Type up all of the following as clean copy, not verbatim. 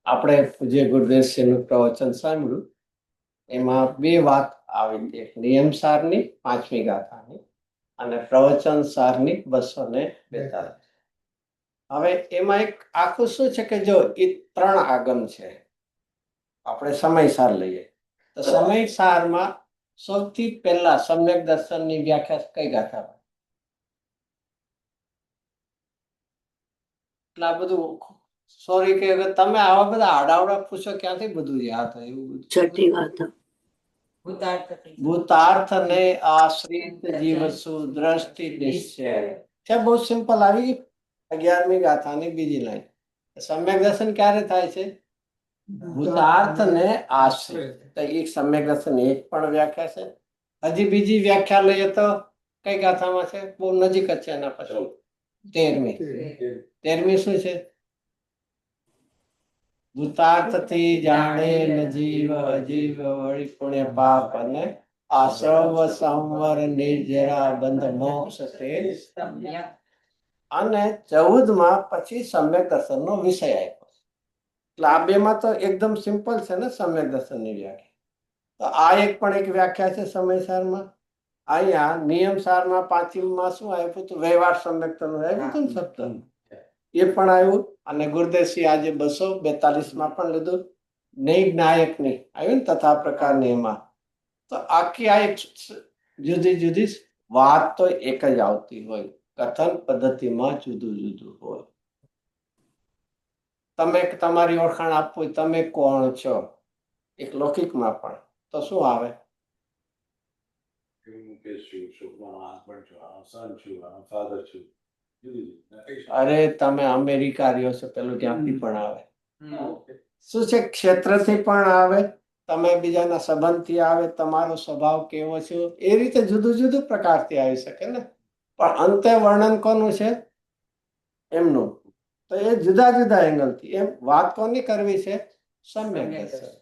આપણે પૂજ્ય ગુરુદેવસિંહનું પ્રવચન સાંભળ્યું. એમાં બે વાત આવી, એક નિયમ સારની 5મી ગાથાની અને પ્રવચન સારની 242. હવે એમાં એક આખું શું છે કે જો એ 3 આગમ છે. આપણે સમયસાર લઈએ તો સમયસારમાં સૌથી પહેલા સમ્યક દર્શનની વ્યાખ્યા કઈ ગાથામાં? એટલે આ બધું સોરી કે તમે આવા બધા આડાવડા પૂછો, ક્યાંથી બધું યાદ હોય? એવું બધું છઠ્ઠી ગાથા ભૂતાર્થ ને આશ્રિત જીવસુ દ્રષ્ટિ નિશ્ચય છે. બહુ સિમ્પલ આવી. 11મી ગાથાની બીજી લાઈન. સમ્યક દર્શન ક્યારે થાય છે? ભૂતાર્થ ને આશ્રિત. તો એક સમ્યક દર્શન એક પણ વ્યાખ્યા છે. હજી બીજી વ્યાખ્યા લઈએ તો કઈ ગાથામાં છે? બહુ નજીક જ છે એના પછી 13મી શું છે? ભૂતાર્થ થી જાણે જીવ અજીવ વળી પુણ્ય પાપ અને આશ્રવ સંવર નિર્જરા બંધ મોક્ષ તે. અને 14માં પછી સમ્યક દર્શન નો વિષય આપ્યો. એટલે આ બેમાં તો એકદમ સિમ્પલ છે ને સમ્યક દર્શનની વ્યાખ્યા. તો આ એક પણ એક વ્યાખ્યા છે સમયસારમાં. અહીંયા નિયમ સારમાં 5મીમાં શું આવ્યું હતું? વ્યવહાર સમ્યક આવ્યું હતું ને શબ્દ, એ પણ આવ્યું. અને ગુરુદેવસિંહ આજે 242માં પણ લીધું. નૈર્નાયકની આવ્યું ને તથા પ્રકારની. એમાં તો આખી આ એક જુદી જુદી વાત તો એક જ આવતી હોય, કથન પદ્ધતિમાં જુદું જુદું હોય. તમે તમારી ઓળખાણ આપવું, તમે કોણ છો, એક લૌકિકમાં પણ તો શું આવે? અરે તમે અમેરિકા રહ્યો છો પેલું ત્યાંથી પણ આવે. શું છે? ક્ષેત્રથી પણ આવે, તમે બીજાના સંબંધથી આવે, તમારો સ્વભાવ કેવો છે એ રીતે જુદું જુદું પ્રકારથી આવી શકે ને. પણ અંતે વર્ણન કોનું છે? એમનું. તો એ જુદા જુદા એંગલથી એમ વાત કોની કરવી છે? સમ્યક દર્શન.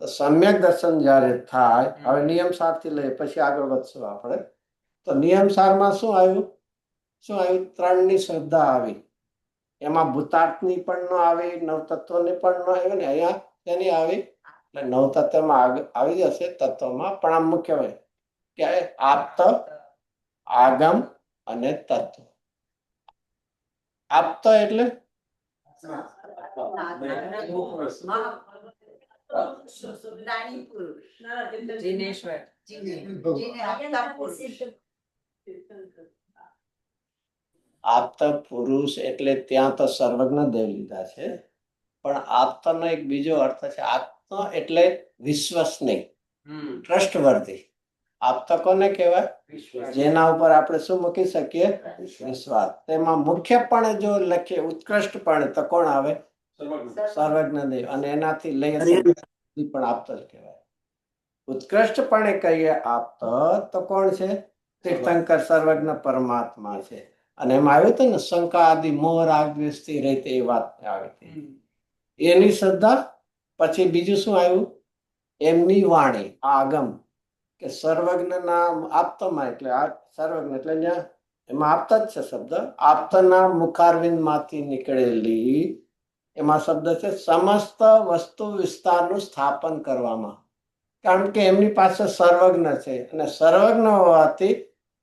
તો સમ્યક દર્શન જ્યારે થાય, હવે નિયમ સારથી લઈએ પછી આગળ વધશું આપણે. તો નિયમ સારમાં શું આવ્યું? 3ની શ્રદ્ધા આવી. એમાં ભૂતાર્થની પણ ન આવી, નવતત્વની પણ ન આવી ને અહીંયા તેની આવી. એટલે નવતત્વમાં આવી જશે તત્વમાં. પણ આમ મુખ્ય હોય કે આપ્ત, આગમ અને તત્વ. આપ્ત એટલે આપ્ત પુરુષ એટલે ત્યાં તો સર્વજ્ઞ દેવ લીધા છે. પણ આપ્તનો એક બીજો અર્થ છે. આત્મ એટલે વિશ્વસનીય, ટ્રસ્ટવર્ધી. આપ્ત કોને કહેવાય? જેના ઉપર આપણે શું મૂકી શકીએ? વિશ્વાસ. તેમાં મુખ્યપણે જો લખીએ ઉત્કૃષ્ટપણે તો કોણ આવે? સર્વજ્ઞ દેવ. અને એનાથી લઈ પણ આપ્ત જ કહેવાય. ઉત્કૃષ્ટપણે કહીએ આપ્ત તો કોણ છે? તીર્થંકર સર્વજ્ઞ પરમાત્મા છે. અને એમાં આવ્યું હતું ને શંકા આદિ મોહ રાગ દ્વેષથી રહી એ વાત આવી હતી. એની શ્રદ્ધા. પછી બીજું શું આવ્યું? એમની વાણી આગમ, કે સર્વજ્ઞના આપ્તમાં એટલે આ સર્વજ્ઞ એટલે એમાં આપતા જ છે શબ્દ. આપતના મુખારવિંદ માંથી નીકળેલી એમાં શબ્દ છે સમસ્ત વસ્તુ વિસ્તારનું સ્થાપન કરવામાં. કારણ કે એમની પાસે સર્વજ્ઞ છે અને સર્વજ્ઞ હોવાથી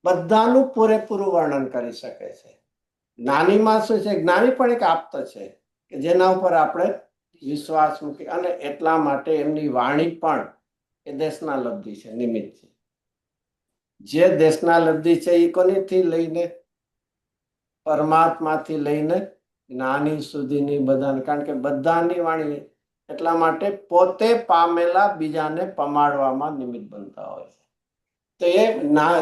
બધાનું પૂરેપૂરું વર્ણન કરી શકે છે. જ્ઞાનીમાં શું છે? જ્ઞાની પણ એક આપ્ત છે કે જેના ઉપર આપણે વિશ્વાસ મૂકી. અને એટલા માટે એમની વાણી પણ એ દેશના લબ્ધિ છે, નિમિત્ત છે. જે દેશના લબ્ધિ છે એ કોનીથી લઈને? પરમાત્માથી લઈને જ્ઞાની સુધીની બધાને. કારણ કે બધાની વાણી એટલા માટે પોતે પામેલા બીજાને પમાડવામાં નિમિત્ત બનતા હોય છે. તો એ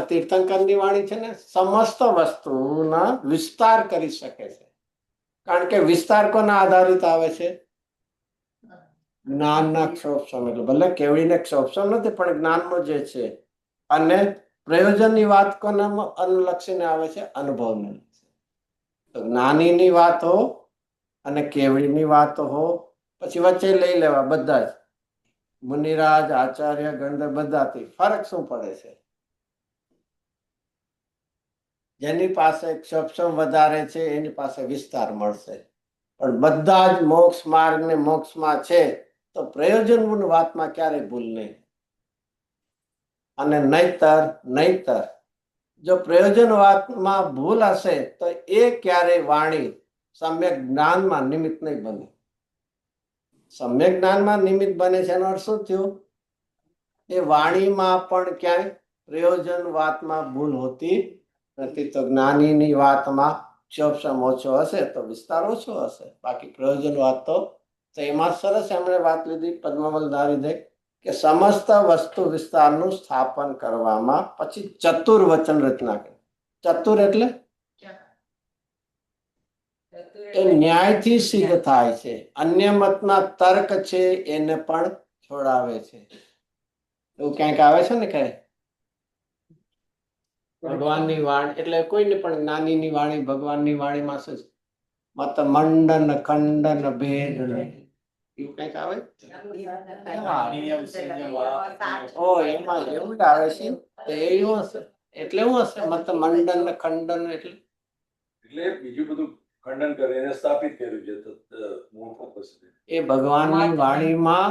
તીર્થંકરની વાણી છે ને સમસ્ત વસ્તુના વિસ્તાર કરી શકે છે. કારણ કે વિસ્તાર કોના આધારિત આવે છે? જ્ઞાનના ક્ષોભસમ. એટલે ભલે કેવડીને ક્ષોભસમ નથી પણ જ્ઞાનનો જે છે. અને પ્રયોજનની વાત કોને અનુલક્ષીને આવે છે? અનુભવને. તો જ્ઞાનીની વાત હો અને કેવડીની વાત હો, પછી વચ્ચે લઈ લેવા બધા જ મુનિરાજ, આચાર્ય, ગંધર્વ બધાથી ફરક શું પડે છે? જેની પાસે ક્ષોભસમ વધારે છે એની પાસે વિસ્તાર મળશે. પણ બધા જ મોક્ષ માર્ગ ને મોક્ષમાં છે, તો પ્રયોજન વાતમાં ક્યારેય ભૂલ નહીં. અને નહીતર જો પ્રયોજન વાતમાં ભૂલ હશે તો એ ક્યારેય વાણી સમ્યક જ્ઞાનમાં નિમિત્ત નહીં બને. સમ્યક જ્ઞાનમાં નિમિત્ત બને છે એનો અર્થ શું થયું? એ વાણીમાં પણ ક્યાંય પ્રયોજન વાતમાં ભૂલ હોતી નથી. તો જ્ઞાનીની વાતમાં ક્ષોભ ઓછો હશે તો વિસ્તાર ઓછો હશે. બાકી પ્રયોજન વાત તો એમાં સરસ એમણે વાત લીધી પદ્મમલ દાવીદે કે સમસ્ત વસ્તુ વિસ્તારનું સ્થાપન કરવામાં પછી ચતુર વચન રચના કરી. ચતુર એટલે એ ન્યાયથી સિદ્ધ થાય છે. અન્ય મતના તર્ક છે એને પણ છોડાવે છે. એવું ક્યાંક આવે છે ને કઈ ભગવાનની વાણી એટલે કોઈને પણ જ્ઞાનીની વાણી ભગવાનની વાણીમાં શું છે? મત મંડન ખંડન ભેદ એવું કઈક આવે. ઓ એમાં એવું આવે છે. એવું હશે એટલે એવું હશે મત મંડન ખંડન એટલે બીજું બધું ખંડન કરે એને સ્થાપિત કર્યું છે. એ ભગવાનની વાણીમાં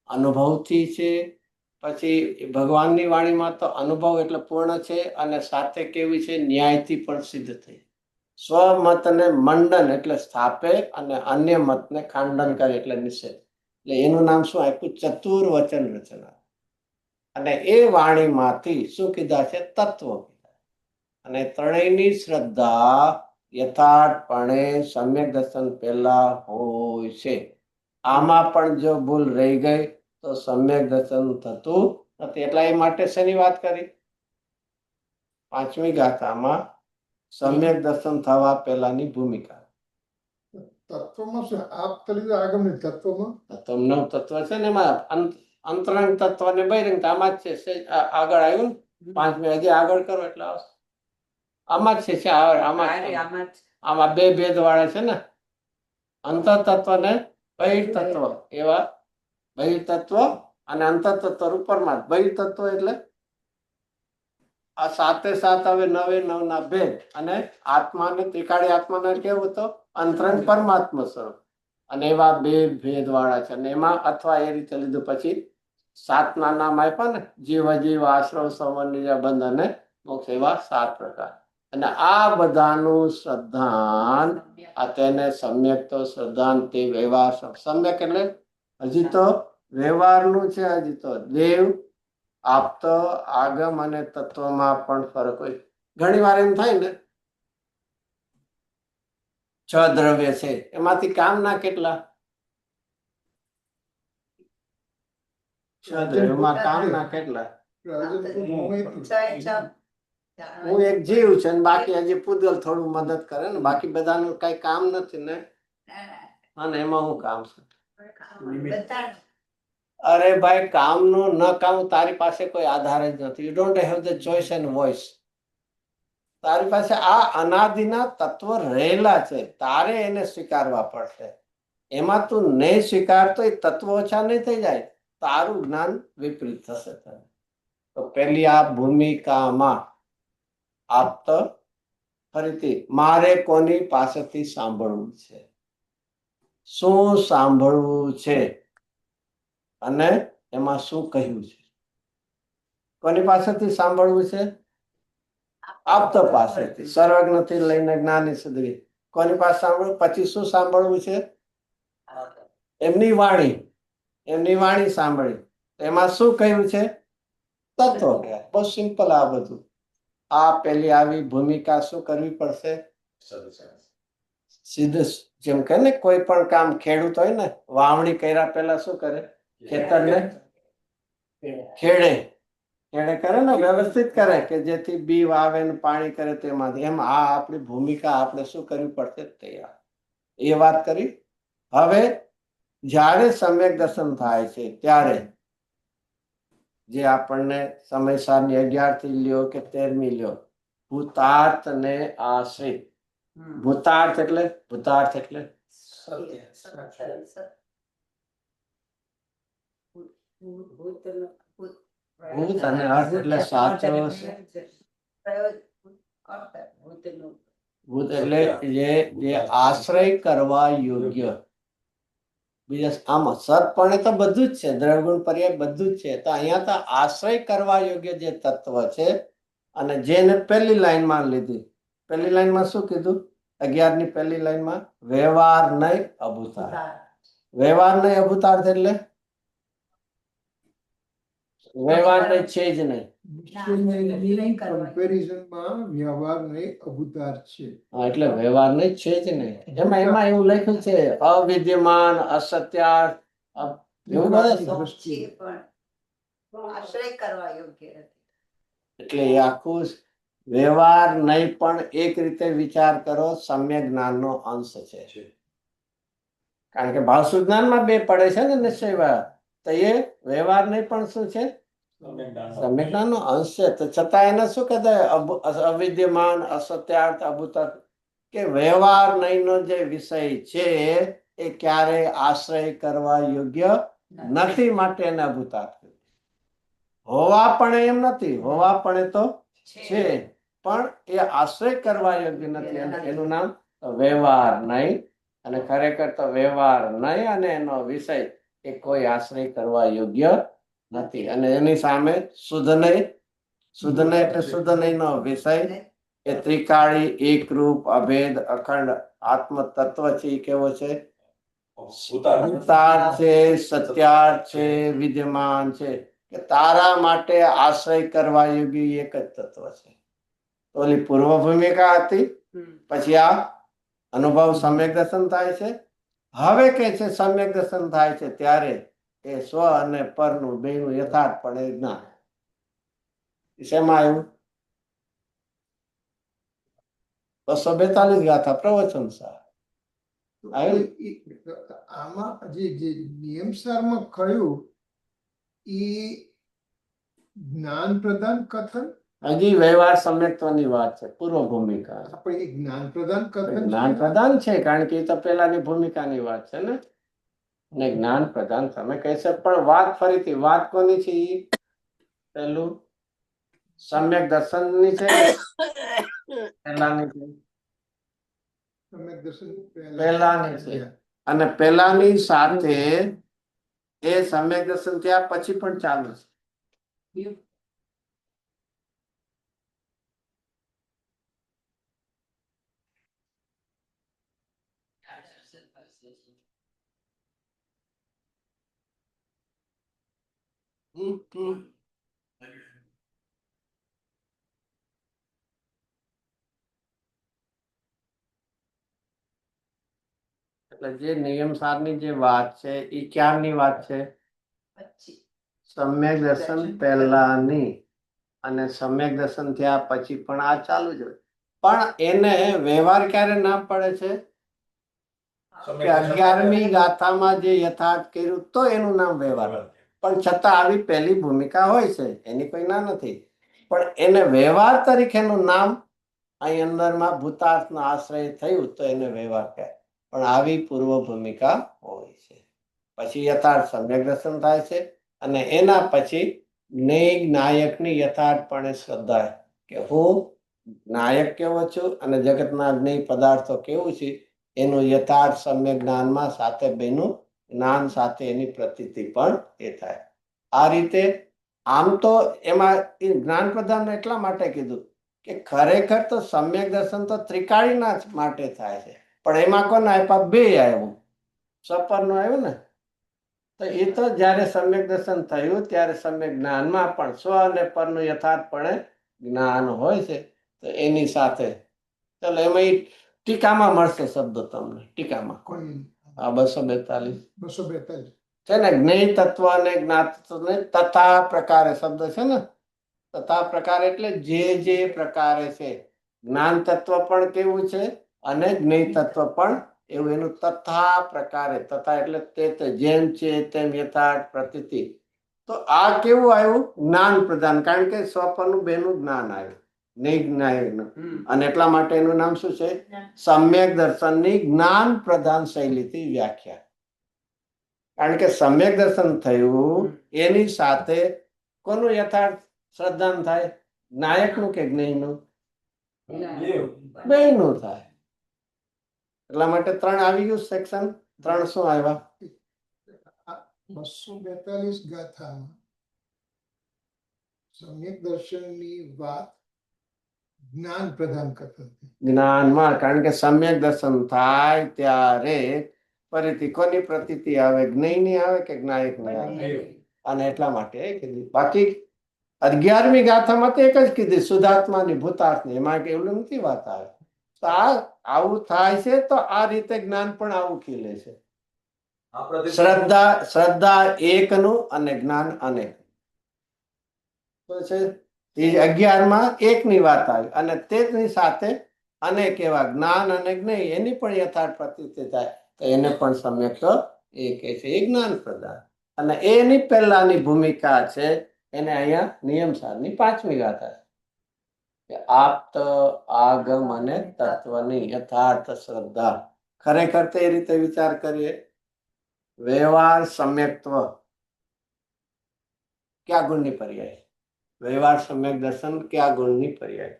અનુભવથી છે. પછી ભગવાનની વાણીમાં તો અનુભવ એટલે પૂર્ણ છે અને સાથે કેવી છે? ન્યાયથી પણ સિદ્ધ થઈ. સ્વમતને મંડન એટલે સ્થાપે અને અન્ય મતને ખંડન કરે એટલે નિષેધ. એટલે એનું નામ શું આપ્યું? ચતુર વચન રચના. અને એ વાણીમાંથી શું કીધા છે? તત્વો. અને ત્રણેયની શ્રદ્ધા યથાર્થપણે સમ્યક દર્શન પહેલા હોય છે. આમાં પણ જો ભૂલ રહી ગઈ તો સમ્યક દર્શન થતું નથી. એટલા એ માટે શેની વાત કરી? પાંચમી ગાથામાં સમ્યક દર્શન થવા પહેલાની ભૂમિકા. તત્વમાં શું આપ કરી આગમની તત્વમાં તત્વ તત્વ છે ને એમાં અંતરંગ તત્વ ને બહિરંગ આમાં જ છે. આગળ આવ્યું ને પાંચમી હજી આગળ કરો એટલે આવશે. આમાં જ છે આમાં બે ભેદ વાળા છે ને અંતર તત્વ ને બહિર તત્વ. એવા બહિર તત્વ અને અંતર તત્વ રૂપરમાં બહિર તત્વ એટલે આ સાતે સાત હવે નવે નવ ના ભેદ અને આત્માને ત્રિકાળી આત્માને કેવું તો અંતરંગ પરમાત્મા સ્વરૂપ. અને એવા બે ભેદ વાળા છે. અને એમાં અથવા એ રીતે લીધું પછી સાતના નામ આપ્યા ને જીવ અજીવ આશ્રવ સંબંધ બંધ અને મોક્ષ એવા 7 પ્રકાર. અને આ બધાનું શ્રદ્ધાન આ તેને સમ્યક તો શ્રદ્ધાન તે વ્યવહાર સમ્યક એટલે હજી તો વ્યવહારનું છે. હજી તો દેવ આપ્ત આગમ અને તત્વમાં પણ ફરક હોય. ઘણી વાર એમ થાય ને 6 દ્રવ્ય છે એમાંથી કામના કેટલા? 6 દ્રવ્યમાં કામના કેટલા? હું એક જીવ છે ને બાકી હજી પૂતગલ થોડું મદદ કરે ને બાકી બધાનું કઈ કામ નથી ને. અને એમાં હું કામ છે? અરે ભાઈ કામનું ન કામ તારી પાસે કોઈ આધાર જ નથી. You don't have the choice and voice. તારી પાસે આ અનાદિના તત્વ રહેલા છે. તારે એને સ્વીકારવા પડશે. એમાં તું નહીં સ્વીકારતો એ તત્વ ઓછા નહીં થઈ જાય. તારું જ્ઞાન વિપરીત થશે. તો પેલી આ ભૂમિકામાં આપ ફરીથી મારે કોની પાસેથી સાંભળવું છે? શું સાંભળવું છે? અને એમાં શું કહ્યું છે? કોની પાસેથી સાંભળવું છે? આપત પાસેથી. સર્વજ્ઞથી લઈને જ્ઞાની સુધી. કોની પાસે સાંભળવું? પછી શું સાંભળવું છે? એમની વાણી. એમની વાણી સાંભળી. એમાં શું કહ્યું છે? તત્વ. બહુ સિમ્પલ આ બધું. આ પેલી આવી ભૂમિકા શું કરવી પડશે? સીધું જેમ કે ને કોઈ પણ કામ ખેડૂત હોય ને વાવણી કર્યા પહેલા શું કરે? ખેતરને ખેડે કરે ને વ્યવસ્થિત કરે કે જેથી બી વાવે ને પાણી કરે તેમાંથી. એમ આ આપણી ભૂમિકા આપણે શું કરવી પડશે? તૈયાર. એ વાત કરી. હવે જ્યારે સમ્યક દર્શન થાય છે ત્યારે જે આપણને સમયસારની 11 થી લ્યો કે 13મી લ્યો ભૂતાર્થ ને આશ્રિત. ભૂતાર્થ એટલે ભૂત અને અર્થ એટલે સાચો. ભૂત એટલે જે આશ્રય કરવા યોગ્ય. બીજા આમાં સતપણે તો બધું જ છે, દ્રવગુણ પર્યાય બધું જ છે. તો અહીંયા તો આશ્રય કરવા યોગ્ય જે તત્વ છે, અને જેને પહેલી લાઈનમાં લીધી, પહેલી લાઈનમાં શું કીધું? 11 ની પહેલી લાઈનમાં વ્યવહાર નહીં અભૂતાર. વ્યવહાર નહીં અભૂતાર્થ એટલે વ્યવહાર નહીં છે જ નહીં. કમ્પેરિઝનમાં વ્યવહાર નહીં અભૂતાર છે. હા, એટલે વ્યવહાર નહીં છે જ નહીં. એમાં એવું લખ્યું છે અવિદ્યમાન, અસત્યાર્થ, એવું બધું છે. આશ્રય કરવા યોગ્ય નથી. એટલે એ આખું વ્યવહાર નહીં પણ એક રીતે વિચાર કરો, સમ્યક જ્ઞાનનો અંશ છે. કારણ કે ભાવસુ જ્ઞાનમાં બે પડે છે ને નિશ્ચય, તો એ વ્યવહાર નહીં પણ શું છે? સમ્યક જ્ઞાનનો અંશ છે. તો છતાં એને શું કહેવાય? અવિદ્યમાન, અસત્યાર્થ, અભૂતાર્થ, કે વ્યવહાર નહીંનો જે વિષય છે એ ક્યારેય આશ્રય કરવા યોગ્ય નથી, માટે એને અભૂતાર્થ કીધું. હોવા પણ એમ નથી, હોવા પણ તો છે, પણ એ આશ્રય કરવા યોગ્ય નથી, અને એનું નામ વ્યવહાર નહીં. અને ખરેખર તો વ્યવહાર નહીં અને એનો વિષય એ કોઈ આશ્રય કરવા યોગ્ય નથી. અને એની સામે શુદ્ધ નહીં. શુદ્ધ નહીં એટલે શુદ્ધ નહીં નો વિષય એ ત્રિકાળી, એકરૂપ, અભેદ, અખંડ આત્મ તત્વ છે. એ કેવો છે? ભૂતાર્થ છે, સત્યાર્થ છે, વિદ્યમાન છે. કે તારા માટે આશ્રય કરવા યોગ્ય એક જ તત્વ છે. ઓલી પૂર્વ ભૂમિકા હતી, પછી આ અનુભવ સમ્યક દર્શન થાય છે. હવે કે છે સમ્યક દર્શન થાય છે ત્યારે એ સ્વ અને પરનું બેનું યથાર્થપણે જ્ઞાન. શેમાં આવ્યું? 242 ગાથા પ્રવચન સાર આમાં જે નિયમસારમાં કહ્યું એ જ્ઞાન પ્રદાન કથન, હજી વ્યવહાર સમ્યક્ત્વની વાત છે. પૂર્વ ભૂમિકા આપણે એ જ્ઞાન પ્રદાન કથન જ્ઞાન પ્રદાન છે, કારણ કે એ તો પેલાની ભૂમિકાની વાત છે ને. અને જ્ઞાન પ્રદાન તમે કહે છે, પણ વાત ફરીથી વાત કોની છે? એ પેલું સમ્યક દર્શનની છે, પહેલાની છે, સમ્યક દર્શન પહેલાની છે. અને પહેલાની સાથે એ સમ્યક દર્શન થયા પછી પણ ચાલુ છે. એટલે જે નિયમ સારની જે વાત છે એ ક્યારની વાત છે? સમ્યક દર્શન પહેલાની. અને સમ્યક દર્શન થયા પછી પણ આ ચાલુ જ હોય. પણ એને વ્યવહાર ક્યારે ના પડે છે? કે 11મી ગાથામાં જે યથાર્થ કર્યું તો એનું નામ વ્યવહાર. પણ છતાં આવી પહેલી ભૂમિકા હોય છે, એની કોઈ ના નથી. પણ એને વ્યવહાર તરીકેનું નામ અહીં અંદરમાં ભૂતાર્થનો આશ્રય થયું તો એને વ્યવહાર કહે. પણ આવી પૂર્વ ભૂમિકા હોય છે. પછી યથાર્થ સમ્યક દર્શન થાય છે, અને એના પછી નાયકની યથાર્થપણે શ્રદ્ધા કે હું નાયક કેવો છું અને જગતના જ્ઞેય પદાર્થો કેવું છે એનું યથાર્થ સમ્યક જ્ઞાનમાં સાથે બેનું જ્ઞાન સાથે એની પ્રતીતિ પણ એ થાય. આ રીતે આમ તો એમાં એ જ્ઞાન પ્રદાન એટલા માટે કીધું કે ખરેખર તો સમ્યક દર્શન તો ત્રિકાળીના જ માટે થાય છે, પણ એમાં કોને આપ્યા? બે આવ્યું, સપરનું આવ્યું ને. તો એ તો જ્યારે સમ્યક દર્શન થયું ત્યારે સમ્યક જ્ઞાનમાં પણ સ્વ અને પરનું યથાર્થપણે જ્ઞાન હોય છે. તો એની સાથે ચાલો એમાં ટીકામાં મળશે શબ્દો તમને. ટીકામાં આ 242 છે ને, જ્ઞેય તત્વ અને જ્ઞાત તત્વ તથા પ્રકારે શબ્દ છે ને. તથા પ્રકાર એટલે જે પ્રકારે છે. જ્ઞાન તત્વ પણ કેવું છે અને જ્ઞેય તત્વ પણ એવું. એનું તથા પ્રકારે, તથા એટલે તે જેમ છે તેમ યથાર્થ પ્રતીતિ. તો આ કેવું આવ્યું? જ્ઞાન પ્રદાન, કારણ કે સ્વપરનું બેનું જ્ઞાન આવ્યું, જ્ઞાન. અને એટલા માટે એનું નામ શું છે? સમ્યક દર્શનની જ્ઞાન પ્રદાન શૈલીથી વ્યાખ્યા. કારણ કે સમ્યક દર્શન થયું એની સાથે કોનું યથાર્થ શ્રદ્ધાન થાય? નાયકનું કે જ્ઞેયનું? બેયનું થાય. એટલા માટે 3 આવી ગયું સેક્શન. 3 શું આવ્યા? 242 ગાથામાં સમ્યક દર્શનની વાત જ્ઞાન પ્રદાન કરતા હતી. જ્ઞાનમાં, કારણ કે સમ્યક દર્શન થાય ત્યારે ફરીથી કોની પ્રતીતિ આવે? જ્ઞેયની આવે કે જ્ઞાયકની આવે? અને એટલા માટે કીધું. બાકી 11મી ગાથામાં તો એક જ કીધી, શુદ્ધાત્માની ભૂતાર્થની. એમાં કે એવું નથી વાત આવે. તો આવું થાય છે તો આ રીતે જ્ઞાન પણ આવું ખીલે છે. શ્રદ્ધા એકનું અને જ્ઞાન અનેક. તો છે 11માં એકની વાત આવી અને તેની સાથે અનેક એવા જ્ઞાન અને જ્ઞેય એની પણ યથાર્થ પ્રતીતિ થાય તો એને પણ સમ્યક એક છે, એ જ્ઞાન પ્રદાન. અને એની પહેલાની ભૂમિકા છે એને અહીંયા નિયમસારની 5મી ગાથા છે, આપ્ત આગમ અને તત્વની યથાર્થ શ્રદ્ધા. ખરેખર તો એ રીતે વિચાર કરીએ, વ્યવહાર સમ્યક્ત્વ ક્યાં ગુણની પર્યાય? વ્યવહાર સમ્યક દર્શન ક્યાં ગુણની પર્યાય?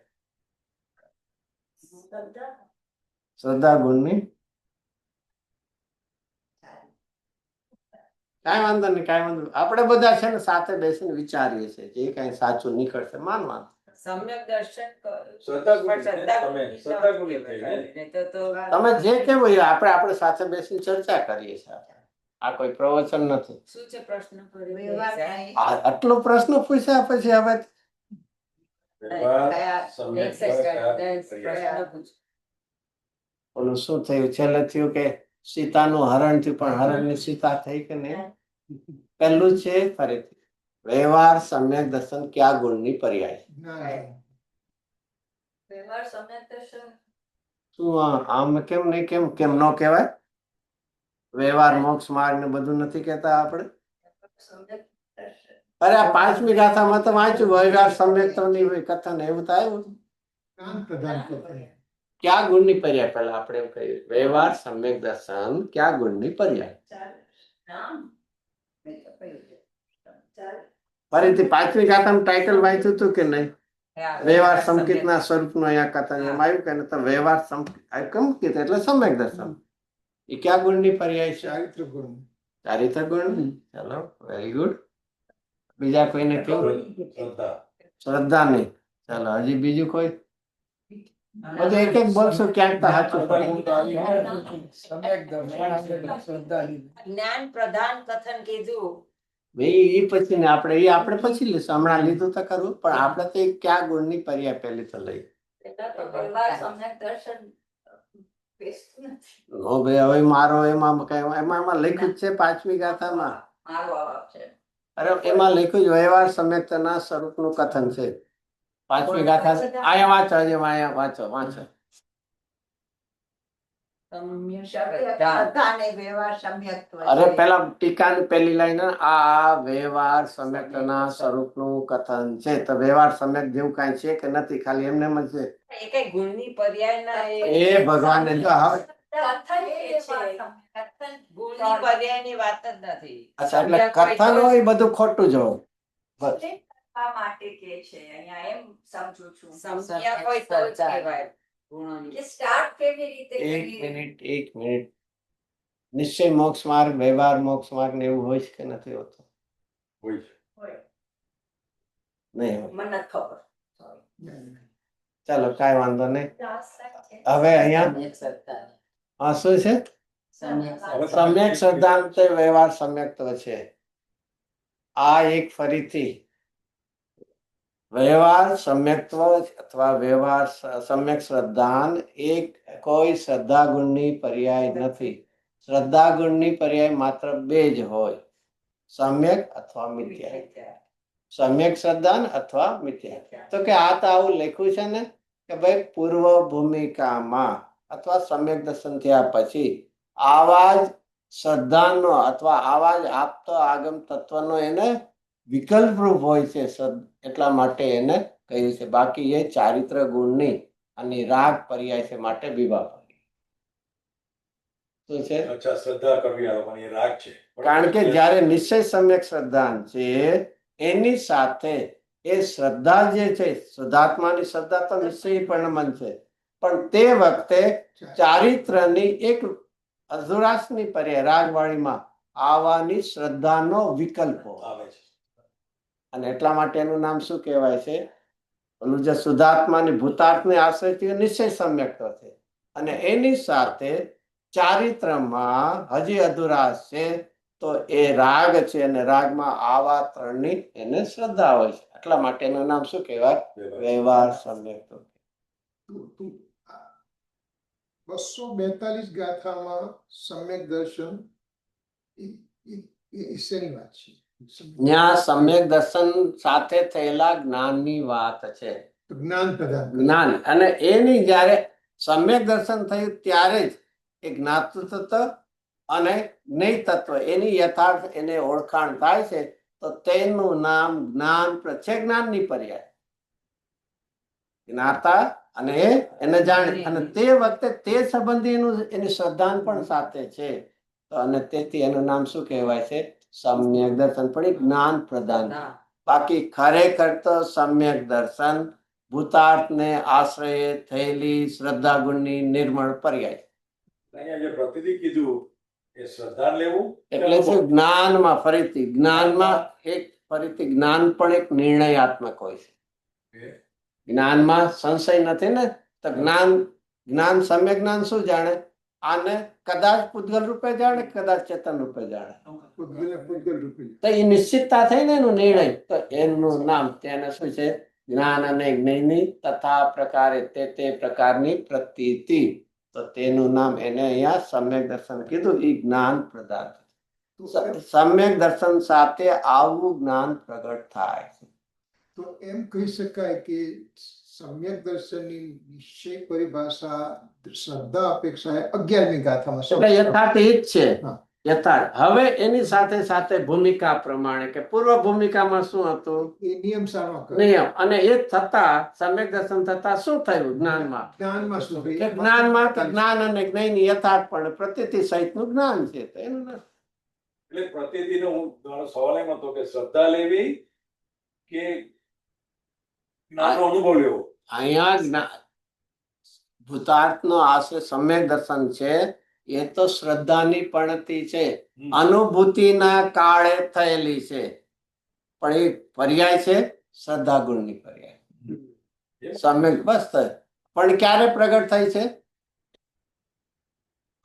શ્રદ્ધા ગુણની. કાંઈ વાંધો નહીં, કાંઈ વાંધો નહીં. આપણે બધા છે ને સાથે બેસીને વિચારીએ છીએ, જે કાંઈ સાચું નીકળશે માનવાનું. સમ્યક દર્શન તમે જે કેવું એ આપણે સાથે બેસીને ચર્ચા કરીએ છીએ. આ કોઈ પ્રવચન નથી. શું છે પ્રશ્ન? વ્યવહાર થાય. આટલો પ્રશ્ન પૂછ્યા પછી હવે ઓલું શું થયું? છેલ્લે થયું કે સીતાનું હરણ થયું, પણ હરણની સીતા થઈ કે નહીં? પહેલું છે ફરીથી, વ્યવહાર સમ્યક દર્શન ક્યાં ગુણની પર્યાય? જ્ઞાન શું આમ કેમ નહીં? કેમ ન કહેવાય? વ્યવહાર મોક્ષ માર્ગ ને બધું નથી કહેતા આપણે? અરે આ 5મી ગાથામાં તો વાંચ્યું, વ્યવહાર સમ્યક્ત્વની કથન એવું તો આવ્યું. જ્ઞાન પ્રદાન કરતા હતા. ક્યાં ગુણની પર્યાય? પહેલા આપણે એમ કહ્યું, વ્યવહાર સમ્યક દર્શન ક્યાં ગુણની પર્યાય? ફરીથી 5મી ગાથાનું ટાઇટલ વાંચ્યું હતું કે નહીં? વ્યવહાર સંકેતના સ્વરૂપનો અહીંયા કથન એમ આવ્યું કે નહીં? તો વ્યવહાર સંકેત એટલે સમ્યક દર્શન. એ ક્યાં ગુણની પર્યાય છે? ચારિત્ર ગુણ. ચારિત્ર ગુણ. ચલો, વેરી ગુડ. બીજા કોઈને કેવું? શ્રદ્ધા નહીં. ચલો, હજી બીજું કોઈ? બધું એક એક બોલશું, ક્યાંક તો સાચું પડે. જ્ઞાન પ્રધાન કથન કીધું. એ પછી ને આપણે પછી લઈશું. હમણાં લીધું તો ખરું, પણ આપણે તો એ ક્યાં ગુણની પર્યાય પહેલી તો લઈ. નો ભાઈ, હવે મારો એમાં લખ્યું જ છે 5મી ગાથામાં. અરે એમાં લખ્યું જ વ્યવહાર સમ્યક્તના સ્વરૂપનું કથન છે. 5મી ગાથા અહીંયા વાંચો, અહીંયા વાંચો. શ્રદ્ધા અને વ્યવહાર સમ્યક્ત્વ. અરે પેલા ટીકાની પહેલી લાઈન, આ વ્યવહાર સમ્યક્તના સ્વરૂપનું કથન છે. તો વ્યવહાર સમ્યક જેવું કાંઈ છે કે નથી? ખાલી એમને જ છે. એ કઈ ગુણની પર્યાયના એ ભગવાનને જો હવે ગુણની પર્યાયની વાત જ નથી. અચ્છા, એટલે કથન હોય એ બધું ખોટું જ હોય. બસ. માટે કે છે અહીંયા એમ સમજુ છું સમજ્યા હોય તો જ કહેવાય ગુણોની. કે સ્ટાર્ટ કેવી રીતે એક કરીએ? મિનિટ. નિશ્ચય મોક્ષ માર્ગ, વ્યવહાર મોક્ષ માર્ગ ને એવું હોય છે કે નથી હોતું? હોય છે. હોય. નહીં હોય. મને નથી ખબર. ચાલો, કાંઈ વાંધો નહીં. હવે અહીંયા હા શું છે? સમ્યક સિદ્ધાંત વ્યવહાર સમ્યક્ત્વ છે. આ એક ફરીથી વ્યવહાર સમ્યક્ત્વ અથવા વ્યવહાર સમ્યક શ્રદ્ધાન એક કોઈ શ્રદ્ધા ગુણની પર્યાય નથી. શ્રદ્ધા ગુણની પર્યાય માત્ર 2 જ હોય, સમ્યક અથવા મિથ્યા. સમ્યક શ્રદ્ધાન અથવા મિથ્યા. તો કે આ તો આવું લખ્યું છે ને કે ભાઈ પૂર્વ ભૂમિકામાં અથવા સમ્યક દર્શન થયા પછી આવા જ શ્રદ્ધાનો અથવા આવા જ આપતો આગમ તત્વનો એને વિકલ્પ રૂપ હોય છે, એટલા માટે એને કહ્યું છે. બાકી એ ચારિત્ર ગુણની અને રાગ પર્યાય છે, માટે વિભાગ શું છે? અચ્છા, શ્રદ્ધા કરવી આ લોકોની રાગ છે. કારણ કે જ્યારે નિશ્ચય સમ્યક શ્રદ્ધાન છે એની સાથે એ શ્રદ્ધા જે છે, શુદ્ધાત્માની શ્રદ્ધા તો નિશ્ચય પરિણમન છે, પણ તે વખતે ચારિત્રની એક અધુરાશની પર્યાય રાગવાળીમાં આવવાની શ્રદ્ધાનો વિકલ્પ હોય. આવે છે. અને એટલા માટે એનું નામ શું કહેવાય છે? ઓલું જે શુદ્ધાત્માની ભૂતાર્થની આશ્રયથી નિશ્ચય સમ્યક્ત છે, અને એની સાથે ચારિત્રમાં હજી અધુરાશ છે, તો એ રાગ છે, અને રાગમાં આવા ત્રણની એને શ્રદ્ધા હોય છે. એટલા માટે એનું નામ શું કહેવાય? વ્યવહાર સમ્યક્ત. 242 ગાથામાં સમ્યક દર્શન એ શેની વાત છે? ત્યાં સમ્યક દર્શન સાથે થયેલા જ્ઞાનની વાત છે. જ્ઞાન પ્રદાન કરે. જ્ઞાન, અને એની જ્યારે સમ્યક દર્શન થયું ત્યારે જ એ જ્ઞાતૃ તત્વ અને જ્ઞેય તત્વ એની યથાર્થ એને ઓળખાણ થાય છે, તો તેનું નામ જ્ઞાન છે. જ્ઞાનની પર્યાય જ્ઞાતા અને એને જાણે, અને તે વખતે તે સંબંધી એની શ્રદ્ધાન પણ સાથે છે, તો અને તેથી એનું નામ શું કહેવાય છે? સમ્યક દર્શન. પણ એ જ્ઞાન પ્રદાન. બાકી ખરેખર તો સમ્યક દર્શન ભૂતાર્થને આશ્રયે થયેલી શ્રદ્ધા ગુણની નિર્મળ પર્યાય. અહીંયા જે પ્રતિનિધિ કીધું એ શ્રદ્ધા લેવું એટલે શું? જ્ઞાનમાં ફરીથી જ્ઞાનમાં ફરીથી જ્ઞાન પણ એક નિર્ણયાત્મક હોય છે. જ્ઞાનમાં સંશય નથી ને, તો જ્ઞાન સમ્યક જ્ઞાન શું જાણે? આને કદાચ પૂતગલ રૂપે જાણે, કદાચ ચેતન રૂપે જાણે, પૂતગલ રૂપે. તો એ નિશ્ચિતતા થઈ ને એનું નિર્ણય, તો એનું નામ તેને શું છે? જ્ઞાન અને જ્ઞેયની તથા પ્રકારે તે પ્રકારની પ્રતીતિ, તો તેનું નામ એને અહીંયા સમ્યક દર્શન કીધું. એ જ્ઞાન પ્રદાન. સમ્યક દર્શન સાથે આવું જ્ઞાન પ્રગટ થાય છે. તો એમ કહી શકાય કે સમ્યક દર્શનની નિશ્ચય પરિભાષા શ્રદ્ધા અપેક્ષા 11મી ગાથામાં એટલે યથાર્થ એ જ છે. હા. યથાર્થ. હવે એની સાથે સાથે ભૂમિકા પ્રમાણે કે પૂર્વ ભૂમિકામાં શું હતું? એ નિયમ સારવા કરે. નિયમ. અને એ થતા સમ્યક દર્શન થતા શું થયું? જ્ઞાનમાં. જ્ઞાનમાં શું કે થયું? જ્ઞાનમાં તો જ્ઞાન અને જ્ઞેયની યથાર્થ પણ પ્રતીતિ સહિતનું જ્ઞાન છે, તો એનું નામ. એટલે પ્રતિનિધિનો મારો સવાલ એમ હતો કે શ્રદ્ધા લેવી કે જ્ઞાનનો અનુભવ લેવો. અહીંયા ભૂતાર્થનો આશ્રય સમ્યક દર્શન છે, એ તો શ્રદ્ધાની પણતી છે, અનુભૂતિના કાળે થયેલી છે, પણ એ પર્યાય છે શ્રદ્ધા ગુણની પર્યાય. સમ્યક બસ થાય. પણ ક્યારે પ્રગટ થઈ છે?